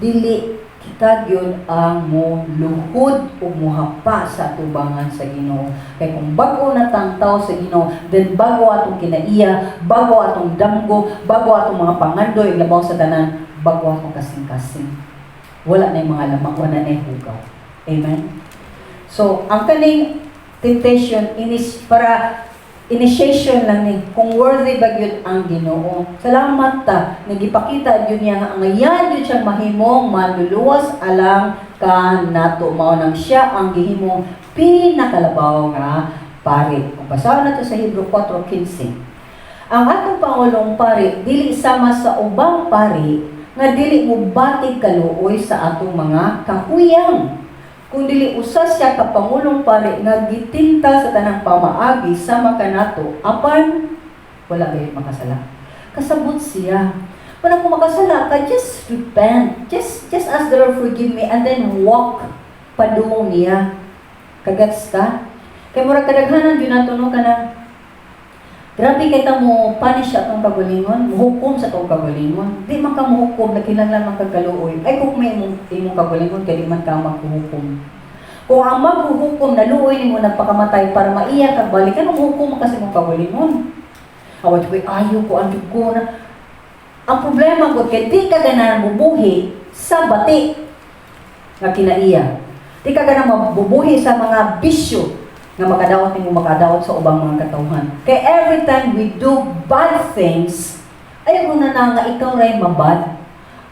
B: dili kita gyud ang mo luhod o muhapa sa tubangan sa Ginoo. Kay kung bago na tang tao sa Ginoo, then bago atong kinaiya, bago atong damgo, bago atong mga pangandoy labaw sa tanan, bago atong kasing-kasing. Wala na yung mga lamang, wala na yung hugaw. Amen? So, ang kaning temptation inis para initiation lang ni kung worthy ba yun ang Ginoo. Salamat ta nagipakita yun niya nga ngayon yun siyang mahimong manluluwas alang ka nato mao nang siya ang gihimong pinakalabaw nga pari. Kung basahan nato sa Hebrew 4:15. Ang atong pangulong pari dili sama sa ubang pari nga dili mo batig kaluoy sa atong mga kahuyang. Kung dili usas siya ka pangulong pari nga gitinta sa tanang pamaagi sama kanato apan wala gayud makasala. Kasabot siya. Wala ko makasala ka, just repent. Just ask the Lord forgive me and then walk padung niya. Kagats ka. Kay mura kadaghanan yun nato no kana. Grabe kay ta mo punish atong kagalingon, muhukom sa tong kagalingon. Di man ka muhukom, nagkinahanglan man kag kaluoy. Ay kung may imong kagalingon kay di man ka maghuhukom. Kung ang maghuhukom naluoy nimo nagpakamatay para maiya kag balikan, muhukom kasi imong kagalingon. Awat ko ayo ko ang ko na. Ang problema ko kay di ka ganahan bubuhi sa bati nga kinaiya. Di ka ganahan mabubuhi sa mga bisyo nga makadawat nimo makadawat sa ubang mga katawhan. Kaya every time we do bad things, ayaw mo na nga ikaw rin mabad.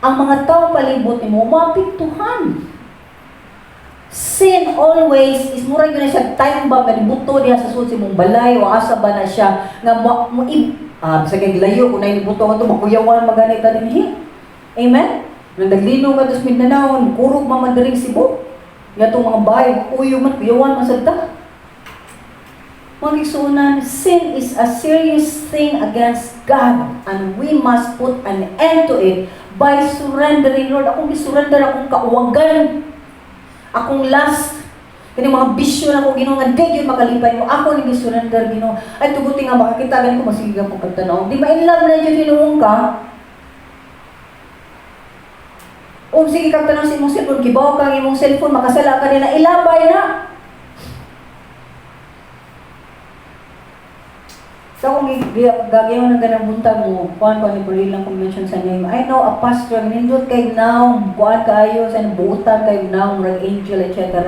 B: Ang mga tao palibot nimo mapiktuhan. Sin always is mura yun na siya time bomb na buto niya sa susi mong balay o asa ba na siya nga sa layo kung na buto ka ito makuyawan maganita din. Amen? Nang naglino ka dos Mindanao, kurog mamadaring Cebu. Nga itong mga bahay, kuyawan masalta. Magigsuunan, sin is a serious thing against God and we must put an end to it by surrendering. Lord, akong gisurrender, akong kauwagan, akong last, kani mga bisyo na akong Ginoo nga di yun makalipay mo, ako ni gisurrender Ginoo. Ay tuguti nga makakita ganito masigang ko kagtanaw. Di ma-inlove na yun hinuong ka. O sige kagtanaw sa imong cellphone, kibaw ka ang imong cellphone, makasala ka nila, ilabay na. So kung gagayon na ganang buntag mo, kuhan ko ni Burilang Convention sa name, I know a pastor, nindot kay now, kuhan kayo, sa nabuutan kayo now, murag angel, etc.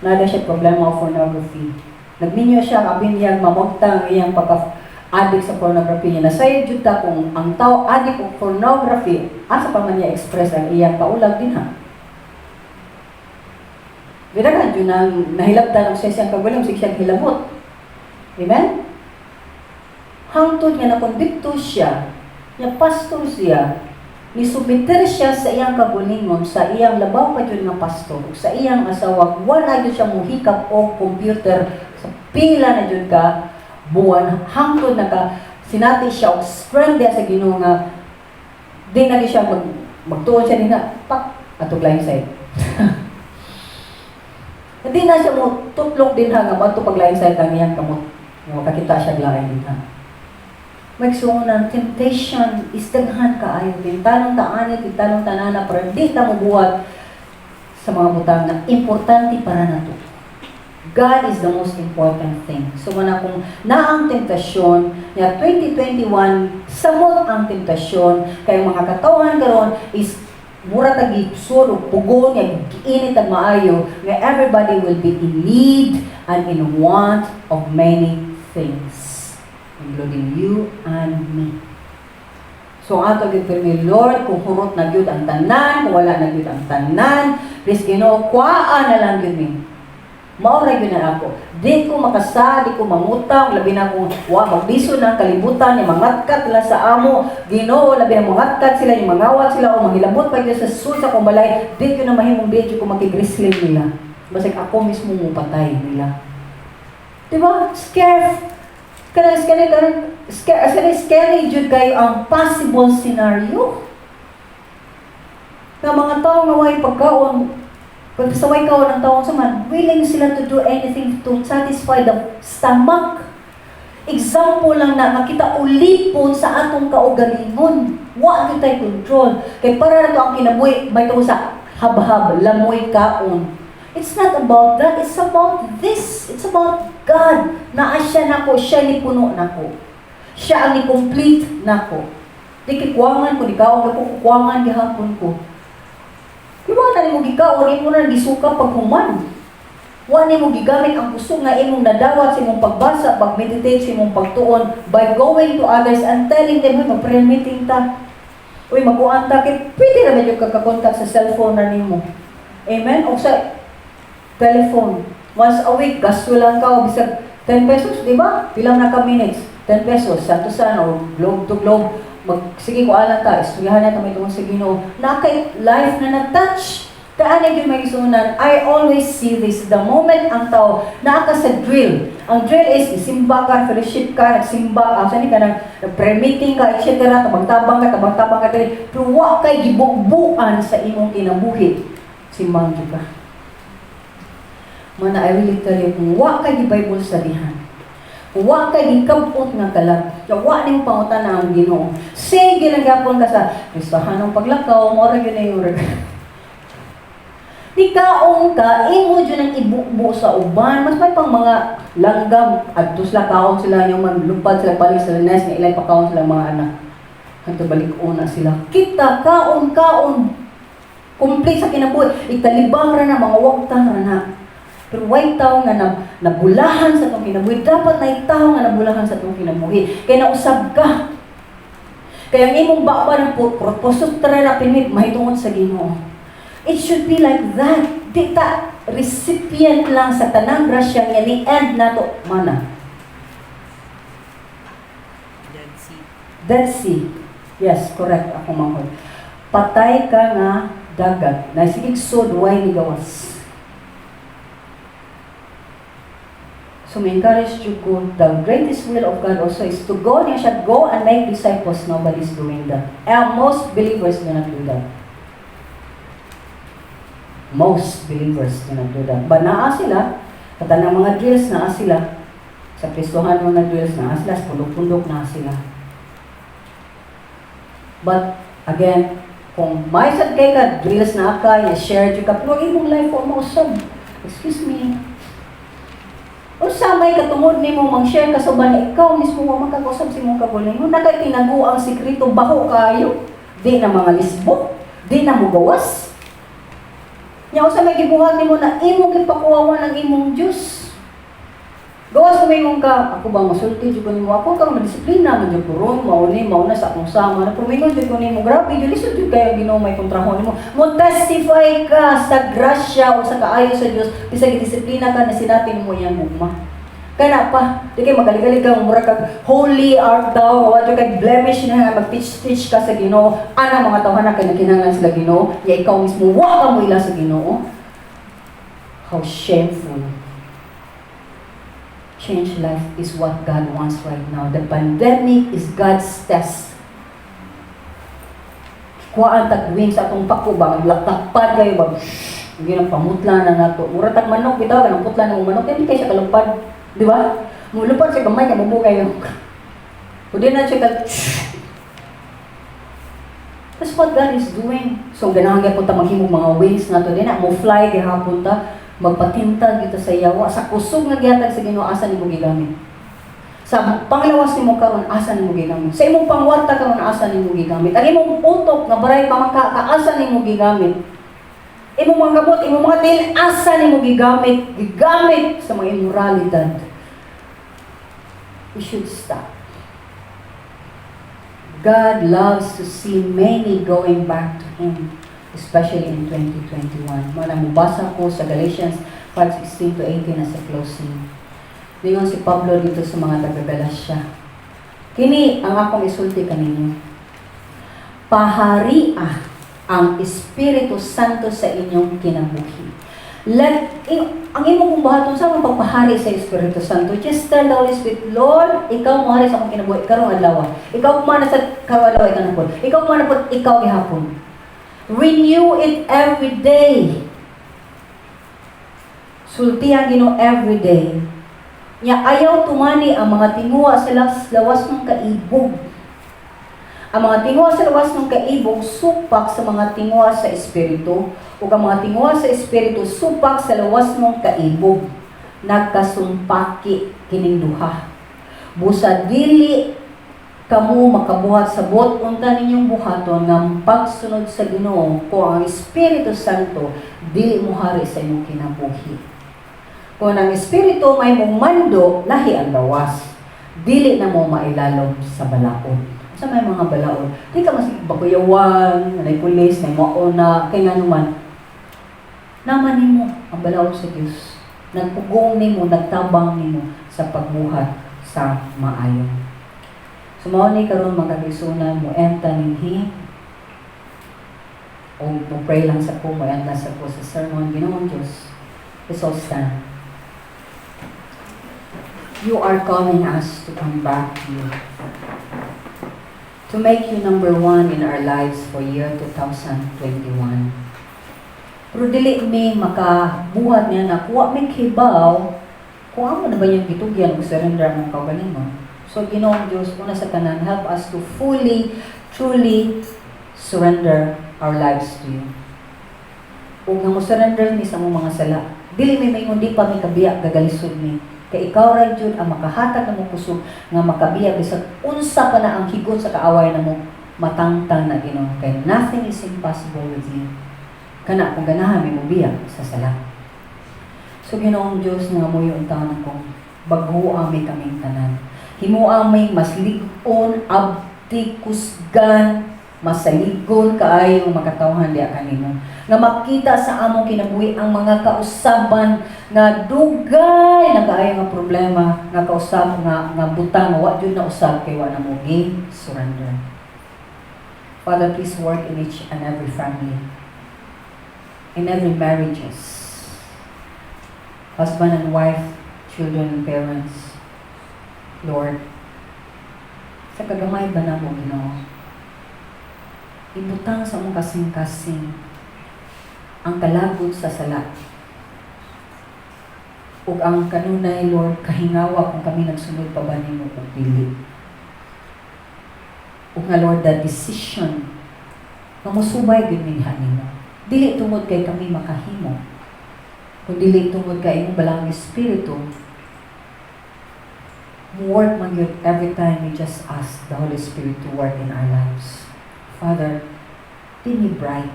B: Nada siya problema of pornography. Nagminyo siya, kabinyag, mamagtang iyang pagka-addict sa pornography niya. Nasayad jud ta kung ang tao addict of pornography, asa pa man niya express ang iyang kaulag din ha. Bila ka, yun ang nahilabtan ng siyang kagaling, siyang hilabot. Amen? Hangtod nga nakonbikto siya, nga pastor siya, nisubiter siya sa iyang kagulingon, sa iyang labaw pa yun nga pastor, sa iyang asawa, wala yun siya muhikap o computer, sa pila na yun ka, buwan, hangtod na ka, sinati siya, o strength sa Ginoo nga, di na siya magtuon siya nina, pak, atong line side. Hindi na siya mo tutlok din ha, nga mato pag line side ang iyang kamot, makakita siya lain din ha. Magsuunan, temptation is daghan kaayo din. Talong taanit, talong tanana, pero hindi ta mabuhat sa mga butang na importante para nato. God is the most important thing. So, mana kung naang tentasyon, na 2021, samot ang tentasyon, kaya mga katawan karon is mura tagi suro, pugon, nga giinit ang maayo, nga everybody will be in need and in want of many things, including you and me. So, ato gipirmi, Lord, kung hurot na gyud ang tanan, kung wala na gyud ang tanan, please Ginoo, kuhaan na lang gyud mi. Maura gyud na ako. Di ko makasa, di ko mamutang, labi na kung magbiso ng kalibutan, yung mangatkat lang sa amo, Ginoo, labi na mangatkat sila, yung mangawat sila, o manghilabot pa gyud sa sul sa kumbalay, di ko na mahimong di ko makigrisling nila. Basig ako mismo mo patay nila. Diba? Scary jud kayo ang possible scenario. Nga mga tao nga way pagkaon, pagkasaway kaon ng taong saman, willing sila to do anything to satisfy the stomach. Example lang na makita ulipon sa atong kaugalingon. Wa gyud tay control. Kay para na to ang kinabuhi, may to sa habhab, lamoy kaon. It's not about that. It's about this. It's about God. Naa siya nako, siya ni puno nako. Siya ang ni-complete nako. Di kikuwangan ko, di kaon ko, kukuwangan gihapon ko. Iwa na ni mo gikaon, imo na gisuka paghuman. Wa ni mo gigamit ang puso nga imong nadawat sa imong pagbasa, pag-meditate sa imong pagtuon by going to others and telling them, mag-prayer meeting ta. Uy, mag-uan ta, kaya pwede na medyo kakakontak sa cellphone na nimo. Amen? O sa telephone. Once a week, gasto lang ka, o bisag 10 pesos, di ba? Bilang na ka minutes. 10 pesos, santusan, o globe to globe. Sige ko alam ta, istoryahan na kami itong sa Ginoo. Na kay life na na-touch. Kaanay yung may isunan, I always see this. The moment ang tao, naaka sa drill. Ang drill is, isimba ka, fellowship ka, nagsimba ka, saan ka, nag-prayer meeting ka, etc. Tabang-tabang ka, pero wa kay gibukbuan sa imong kinabuhi. Simbang ka. Mana, I really tell you, kung wa kay Bible studyhan, kung wa kay gikabot nga kalag, wa ning pangutan na ang Ginoo. Sige lang gapon ka sa Kristohanong paglakaw, mo ra gyud na yung di kaong ka, imo dyan ang ibukbo sa uban. Mas may pang mga langgam, adtos la kaon sila yung manlupad sila balik sa nes, nga ilay pa kaon sila mga anak. Hanto balik una sila. Kita, kaon, complete sa kinabuhi. Italibang ra na, mga waktang ra na. Pero way tao nga nabulahan sa itong kinabuhi. Dapat na tao nga nabulahan sa itong kinabuhi. Kaya nausab ka. Kaya ang imong baba ng propósito tara na pinit, mahitungod sa Ginoo. It should be like that. Di ta recipient lang sa tanang grasya nga ni end nato mana. Dead Sea. Yes, correct ako manghod. Patay ka nga dagat. Nasigig sod way ni gawas. So, may encourage you ko, the greatest will of God also is to go, niya siya, go and make disciples. Nobody's doing that. And most believers do not do that. Most believers do not do that. But naa sila, kata ng mga drills, naa sila. Sa Kristohan mga drills, naa sila. Sa pundok-pundok, naa sila. But, again, kung may sad kay ka, drills na ka, share you ka, pero imong life o mausab. Excuse me. O sa may katungod ni mo, mang-share ka sa bani, ikaw mismo mo makakausap si mong kabuling mo. Nakatinago ang sikrito, baho kayo. Di na mga lisbo. Di na mo gawas. Nya usa may gibuhat nimo na imong gipakuwawan ang imong Dios. Gawas kumingon ka, ako ba masulti jud ko nimo, ako kang madisiplina man jud ko ron, mao na sa akong sama. Na kumingon jud ko nimo, grabe jud lisod jud kayo Ginoo may kontrahon nimo. Mo testify ka sa grasya o sa kaayo sa Dios, bisag disiplina ka na sinatin mo yang ugma. Kana pa, di kay magalig-galig ka, mura kag holy art thou, o ato kag blemish na mag-teach ka sa Ginoo. Ana mga tawhan na kay nakinahanglan sila Ginoo, ya ikaw mismo wa ka mo ila sa Ginoo. How shameful. Change life is what God wants right now. The pandemic is God's test. Kuhaan tagwing sa atong pakubang, laktakpan kayo ba? Hindi na pamutla na nato. Mura tag manok, bitaw ka ng putla ng manok, hindi kayo siya kalupad. Di ba? Mulupad siya gamay, kamubukay yung. Kundi na siya That's what God is doing. So, ganahan po ta maghimong mga wings na to. Di na, mo fly, gihapon ta. Magpatintag dito sa yawa. Sa kusog nga gihatag sa Ginoo, asa nimo gigamit. Sa panglawas nimo karon, asa nimo gigamit. Sa imong pangwarta karon, asa nimo gigamit. Ang imong utok nga baray pamangka, asa nimo gigamit. Imong mga kabot, imong mga tail, asa nimo gigamit. Gigamit sa mga immoralidad. We should stop. God loves to see many going back to Him, especially in 2021. Mabasa ko sa Galatians 5:16 to 18 na sa closing. Ningon si Pablo dito sa mga taga-Galatia. Kini ang akong isulti kaninyo. Paharia ang Espiritu Santo sa inyong kinabuhi. Ang imong buhaton sa mga pagpahari hari sa Espiritu Santo. Just tell the Holy Spirit, Lord, ikaw mo hari sa akong kinabuhi, karong adlaw. Ikaw man sa karong adlaw ikaw napod. Ikaw man napod, ikaw gihapon. Renew it every day. Sultihan Ginoo every day. Nya ayaw tumani ang mga tinguha sa lawas ng kaibog. Ang mga tinguha sa lawas ng kaibog supak sa mga tinguha sa Espiritu, ug ang mga tinguha sa Espiritu supak sa lawas ng kaibog. Nagkasumpaki kining duha. Busa dili kamo makabuhat sa bot unta ninyong buhaton nga pagsunod sa Ginoo kung ang Espiritu Santo dili mo hari sa imong kinabuhi. Kung ang Espiritu may mong mando, lahi ang gawas. Dili na mo mailalom sa balaod. Sa may mga balaod, di ka mas bakuyawan, may pulis, may mauna, kaya nga naman, naman nimo ang balaod sa Diyos. Nagpugong nimo, nagtabang nimo sa pagbuhat sa maayo. Sumaon ni karon mga kagisunan mo enta ninhi o mo pray lang sa ko mo enta sa ko sa sermon Ginoong Diyos. Let's all stand. You are calling us to come back to you. To make you number one in our lives for year 2021. Pero dili mi makabuhat niya na kuha may kibaw, kung ano na ba yung gitugyan o surrender mong kaugalingon. So, Ginoong Diyos, una sa tanan, help us to fully, truly surrender our lives to you. Kung nga mo surrender ni sa mong mga sala, dili may hindi pa may kabiyak gagalisod ni. Kay ikaw ra jud ang makahatag ng mong kusog nga makabiyak bisag unsa pa na ang higot sa kaaway na mo matangtang na Ginoo. Kay nothing is impossible with you. Kana kung ganahan mo biyak sa sala. So Ginoong Diyos nga mo yung taon ko, bago may kaming tanan. Himuang may mas ligon, abdi, kusgan, masaligon kaayo makatawhan diya kanimo. Nga makita sa among kinabuhi ang mga kausaban nga dugay na kaayo nga problema, nga kausab nga butang wa jud na usab kay wa na mo surrender. Father, please work in each and every family, in every marriages, husband and wife, children and parents. Lord, sa kagamay ba na mo, Ginoo? Ibutang sa mong kasing-kasing ang kalagod sa sala. Ug ang kanunay, Lord, kahingawa kung kami nagsunod pa ba nimo kung dili. Ug nga, Lord, the decision nga musubay gyud minha nimo. Dili tungod kay kami makahimo, kung dili tungod kay imong balang Espiritu. Work man yun every time we just ask the Holy Spirit to work in our lives. Father, di mi bright,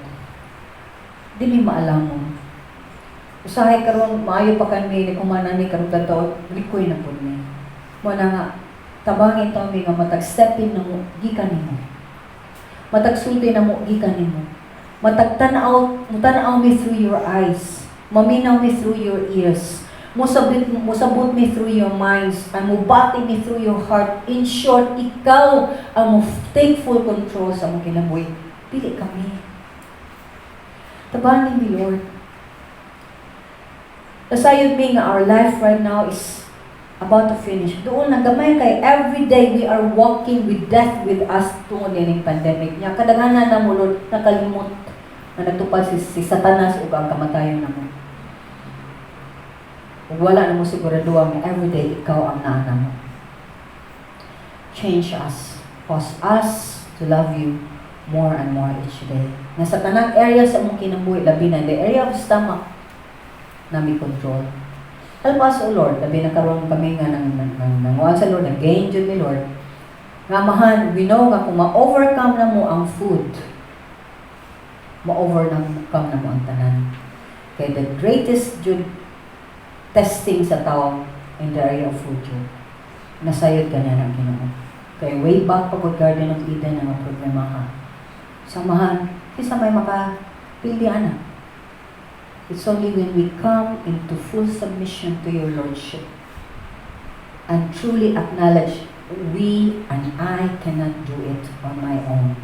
B: di mi maalam mo. Usahay karon maayo pa kami ni kumanan ni karon dato likoy na pud ni. Mo na nga tabangin ta mi nga matag step in na mo gikan nimo. Matag sulti na mo gikan nimo. Matag tan-aw mi through your eyes. Maminaw mi through your ears. Musabot me through your minds, and mubati me through your heart. In short, ikaw ang take full control sa mong kinabuhi. Dili kami. Tabanin mi, Lord. Nasayod mi nga our life right now is about to finish. Doon nagamay kay every day we are walking with death with us tungod ng pandemic niya. Kadaghanan na mo, Lord, nakalimot na natupad si Satanas o ang kamatayon na mo. Kung wala na mo siguraduhan nga everyday ikaw ang naana mo. Change us. Cause us to love you more and more each day. Nasa tanang area sa mong kinabuhi, labi na, the area of stomach, nami control. Help us, O Lord, labi na karoon kami nga nanguhan sa Lord, nag-gain dyan ni Lord. Nga mahan, we know nga kung ma-overcome na mo ang food, ma-overcome na mo ang tanan. Kaya the greatest testing sa tao in the area of food yun. Nasayod ka niya ng Ginoo. Kaya way back pagod Garden of Eden na mga problema ka. Samahan, isa may makapildian na. It's only when we come into full submission to your Lordship and truly acknowledge we and I cannot do it on my own.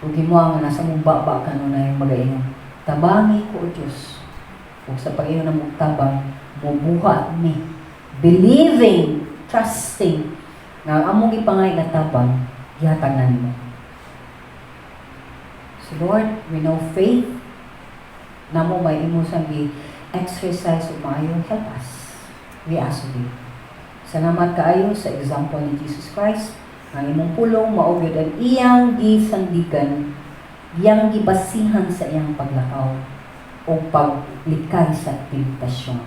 B: Huwag mo ang nasa mong baba ka nun na yung magayon. Tabangi ko, O Diyos. Kung sa pag-iyon na mong tabang, mubuhat ni, believing, trusting, nga among ipangay na tabang, yatanan mo. So Lord, we know faith, na mo may imusang exercise o maayo, help us. We ask you. Salamat kaayo sa example ni Jesus Christ, ang imong pulong maugod ang iyang gisandigan, iyang gibasihan sa iyang paglakaw o paglikay sa temptasyon.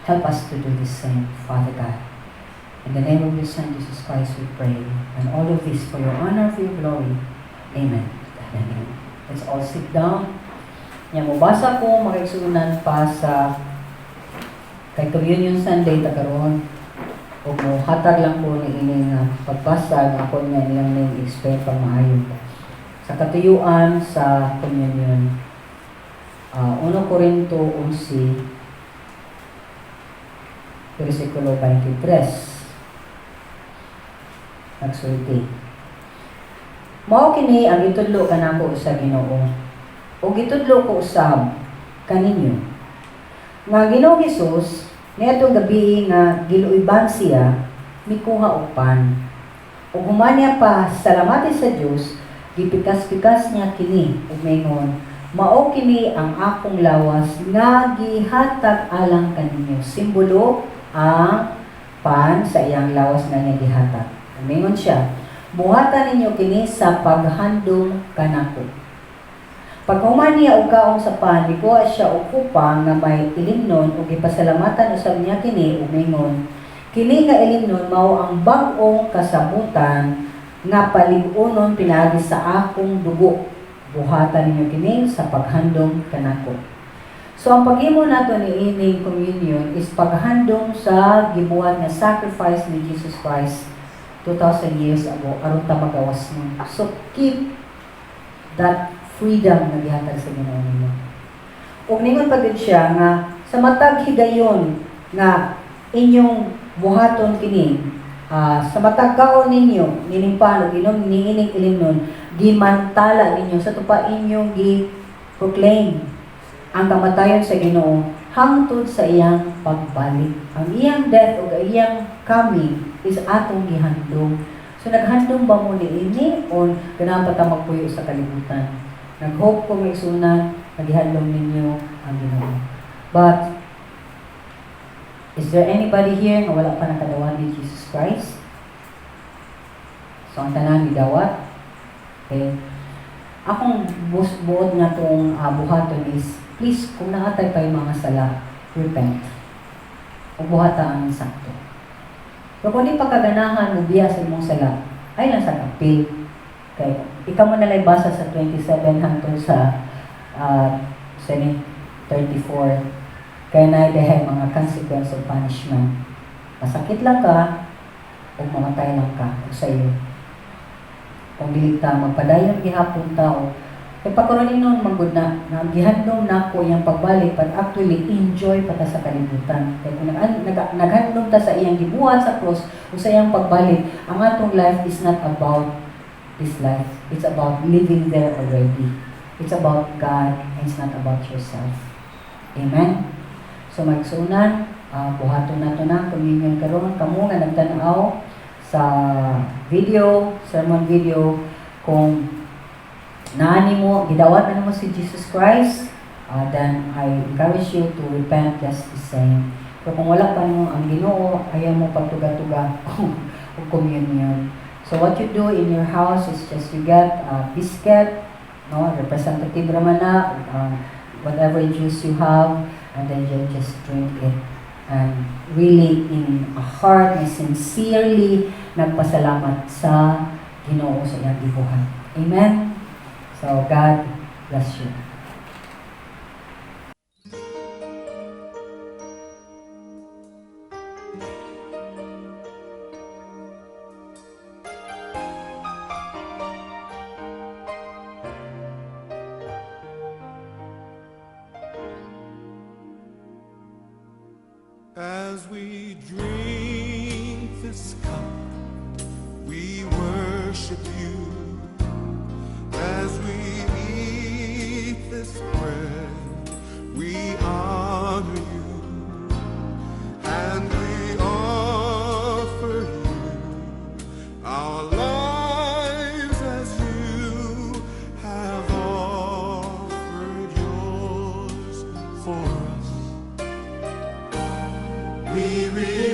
B: Help us to do the same, Father God. In the name of your Son, Jesus Christ, we pray. And all of this for your honor, for your glory. Amen. Amen. Let's all sit down. Yan, mabasa ko, makiksunan pa sa kay Communion Sunday, tagaroon. O mo, hatag lang po ni ining pagbasa, ako niya nilang nang-expect pang maayon. Sa katuyuan sa Communion, 1 Corinto 11, versikulo 23. Nagsulti. Mao kini ang itudlo kanako sa Ginoo. O gitudlo ko usab kaninyo. Nga Ginoong Hesus niadtong gabi nga giluiban siya mikuha upan. Ug humanya pa salamati sa Dios, gipikas-pikas niya kini ug maingon, mao kini ang akong lawas nga gihatag alang kaninyo. Simbolo ang pan sa iyang lawas nga niya gihatag. Maingon siya, buhatan ninyo kini sa paghandom kanako. Paghuman niya og kaong sa pan, gikuha siya og kupang nga may ilimnon ug gipasalamatan usab niya kini ug maingon, kini nga ilimnon mao ang bag-ong kasabutan nga palig-unon pinaagi sa akong dugo. Buhatan ninyo kini sa paghandom kanako. So ang paghimo nato ni ining communion is paghandom sa gibuhat nga sacrifice ni Jesus Christ 2,000 years ago aron ta magawas mo. So keep that freedom na gihatag sa Ginoo ninyo. Ug ningon pa gid siya nga sa matag higayon nga inyong buhaton kini, sa matag kaon ninyo ninimpan ug inom niining ilimnon, gimantala ninyo sa tupa inyong gi-proclaim ang kamatayon sa Ginoo hangtod sa iyang pagbalik. Ang iyang death ug iyang coming is atong gihandom. So naghandom ba mo niini o ganahan pa ta magpuyo sa kalibutan? Nag-hope ko may sunan, naghihandom ninyo ang Ginoo. But, is there anybody here na wala pa nakadawan ni Jesus Christ? So, ang tanan ni dawat. Okay. Akong buod nga itong buhaton is, please, kung nakatay pa yung mga sala, repent. O buhata ang sakto. Pero kung di pa kaganahan mo biya sa imong sala, ay lang sa kapil. Okay. Ikaw mo nalang basa sa 27 hangtod sa 34. Kaya na dahil mga consequence of punishment. Masakit lang ka, o mamatay lang ka, o sa iyo. Kung diligta, magpadayon gihapon tao. Kaya pagkaroon nun, magod na, gihandom na ko yung pagbalik, but actually, enjoy pa ta sa kalibutan. Kaya kung naghandom ta sa iyang gibuhat sa cross, o sa iyang pagbalik, ang atong life is not about this life. It's about living there already. It's about God, and it's not about yourself. Amen? So magsunan, buhaton nato na, communion karon kamo nga nagtanaw sa video, sermon video, kung naani mo, gidawat na mo si Jesus Christ, then I encourage you to repent just the same. Pero kung wala pa mo ang Ginoo, ayaw mo pagtuga-tuga o communion. So what you do in your house is just you get a biscuit, no, representative raman na, whatever juice you have, and then you just drink it. And really in a heart na sincerely nagpasalamat sa Ginoo sa iyang gibuhat. Amen? So God bless you.
D: As we drink this cup, we worship you. As we eat this bread, we honor you. We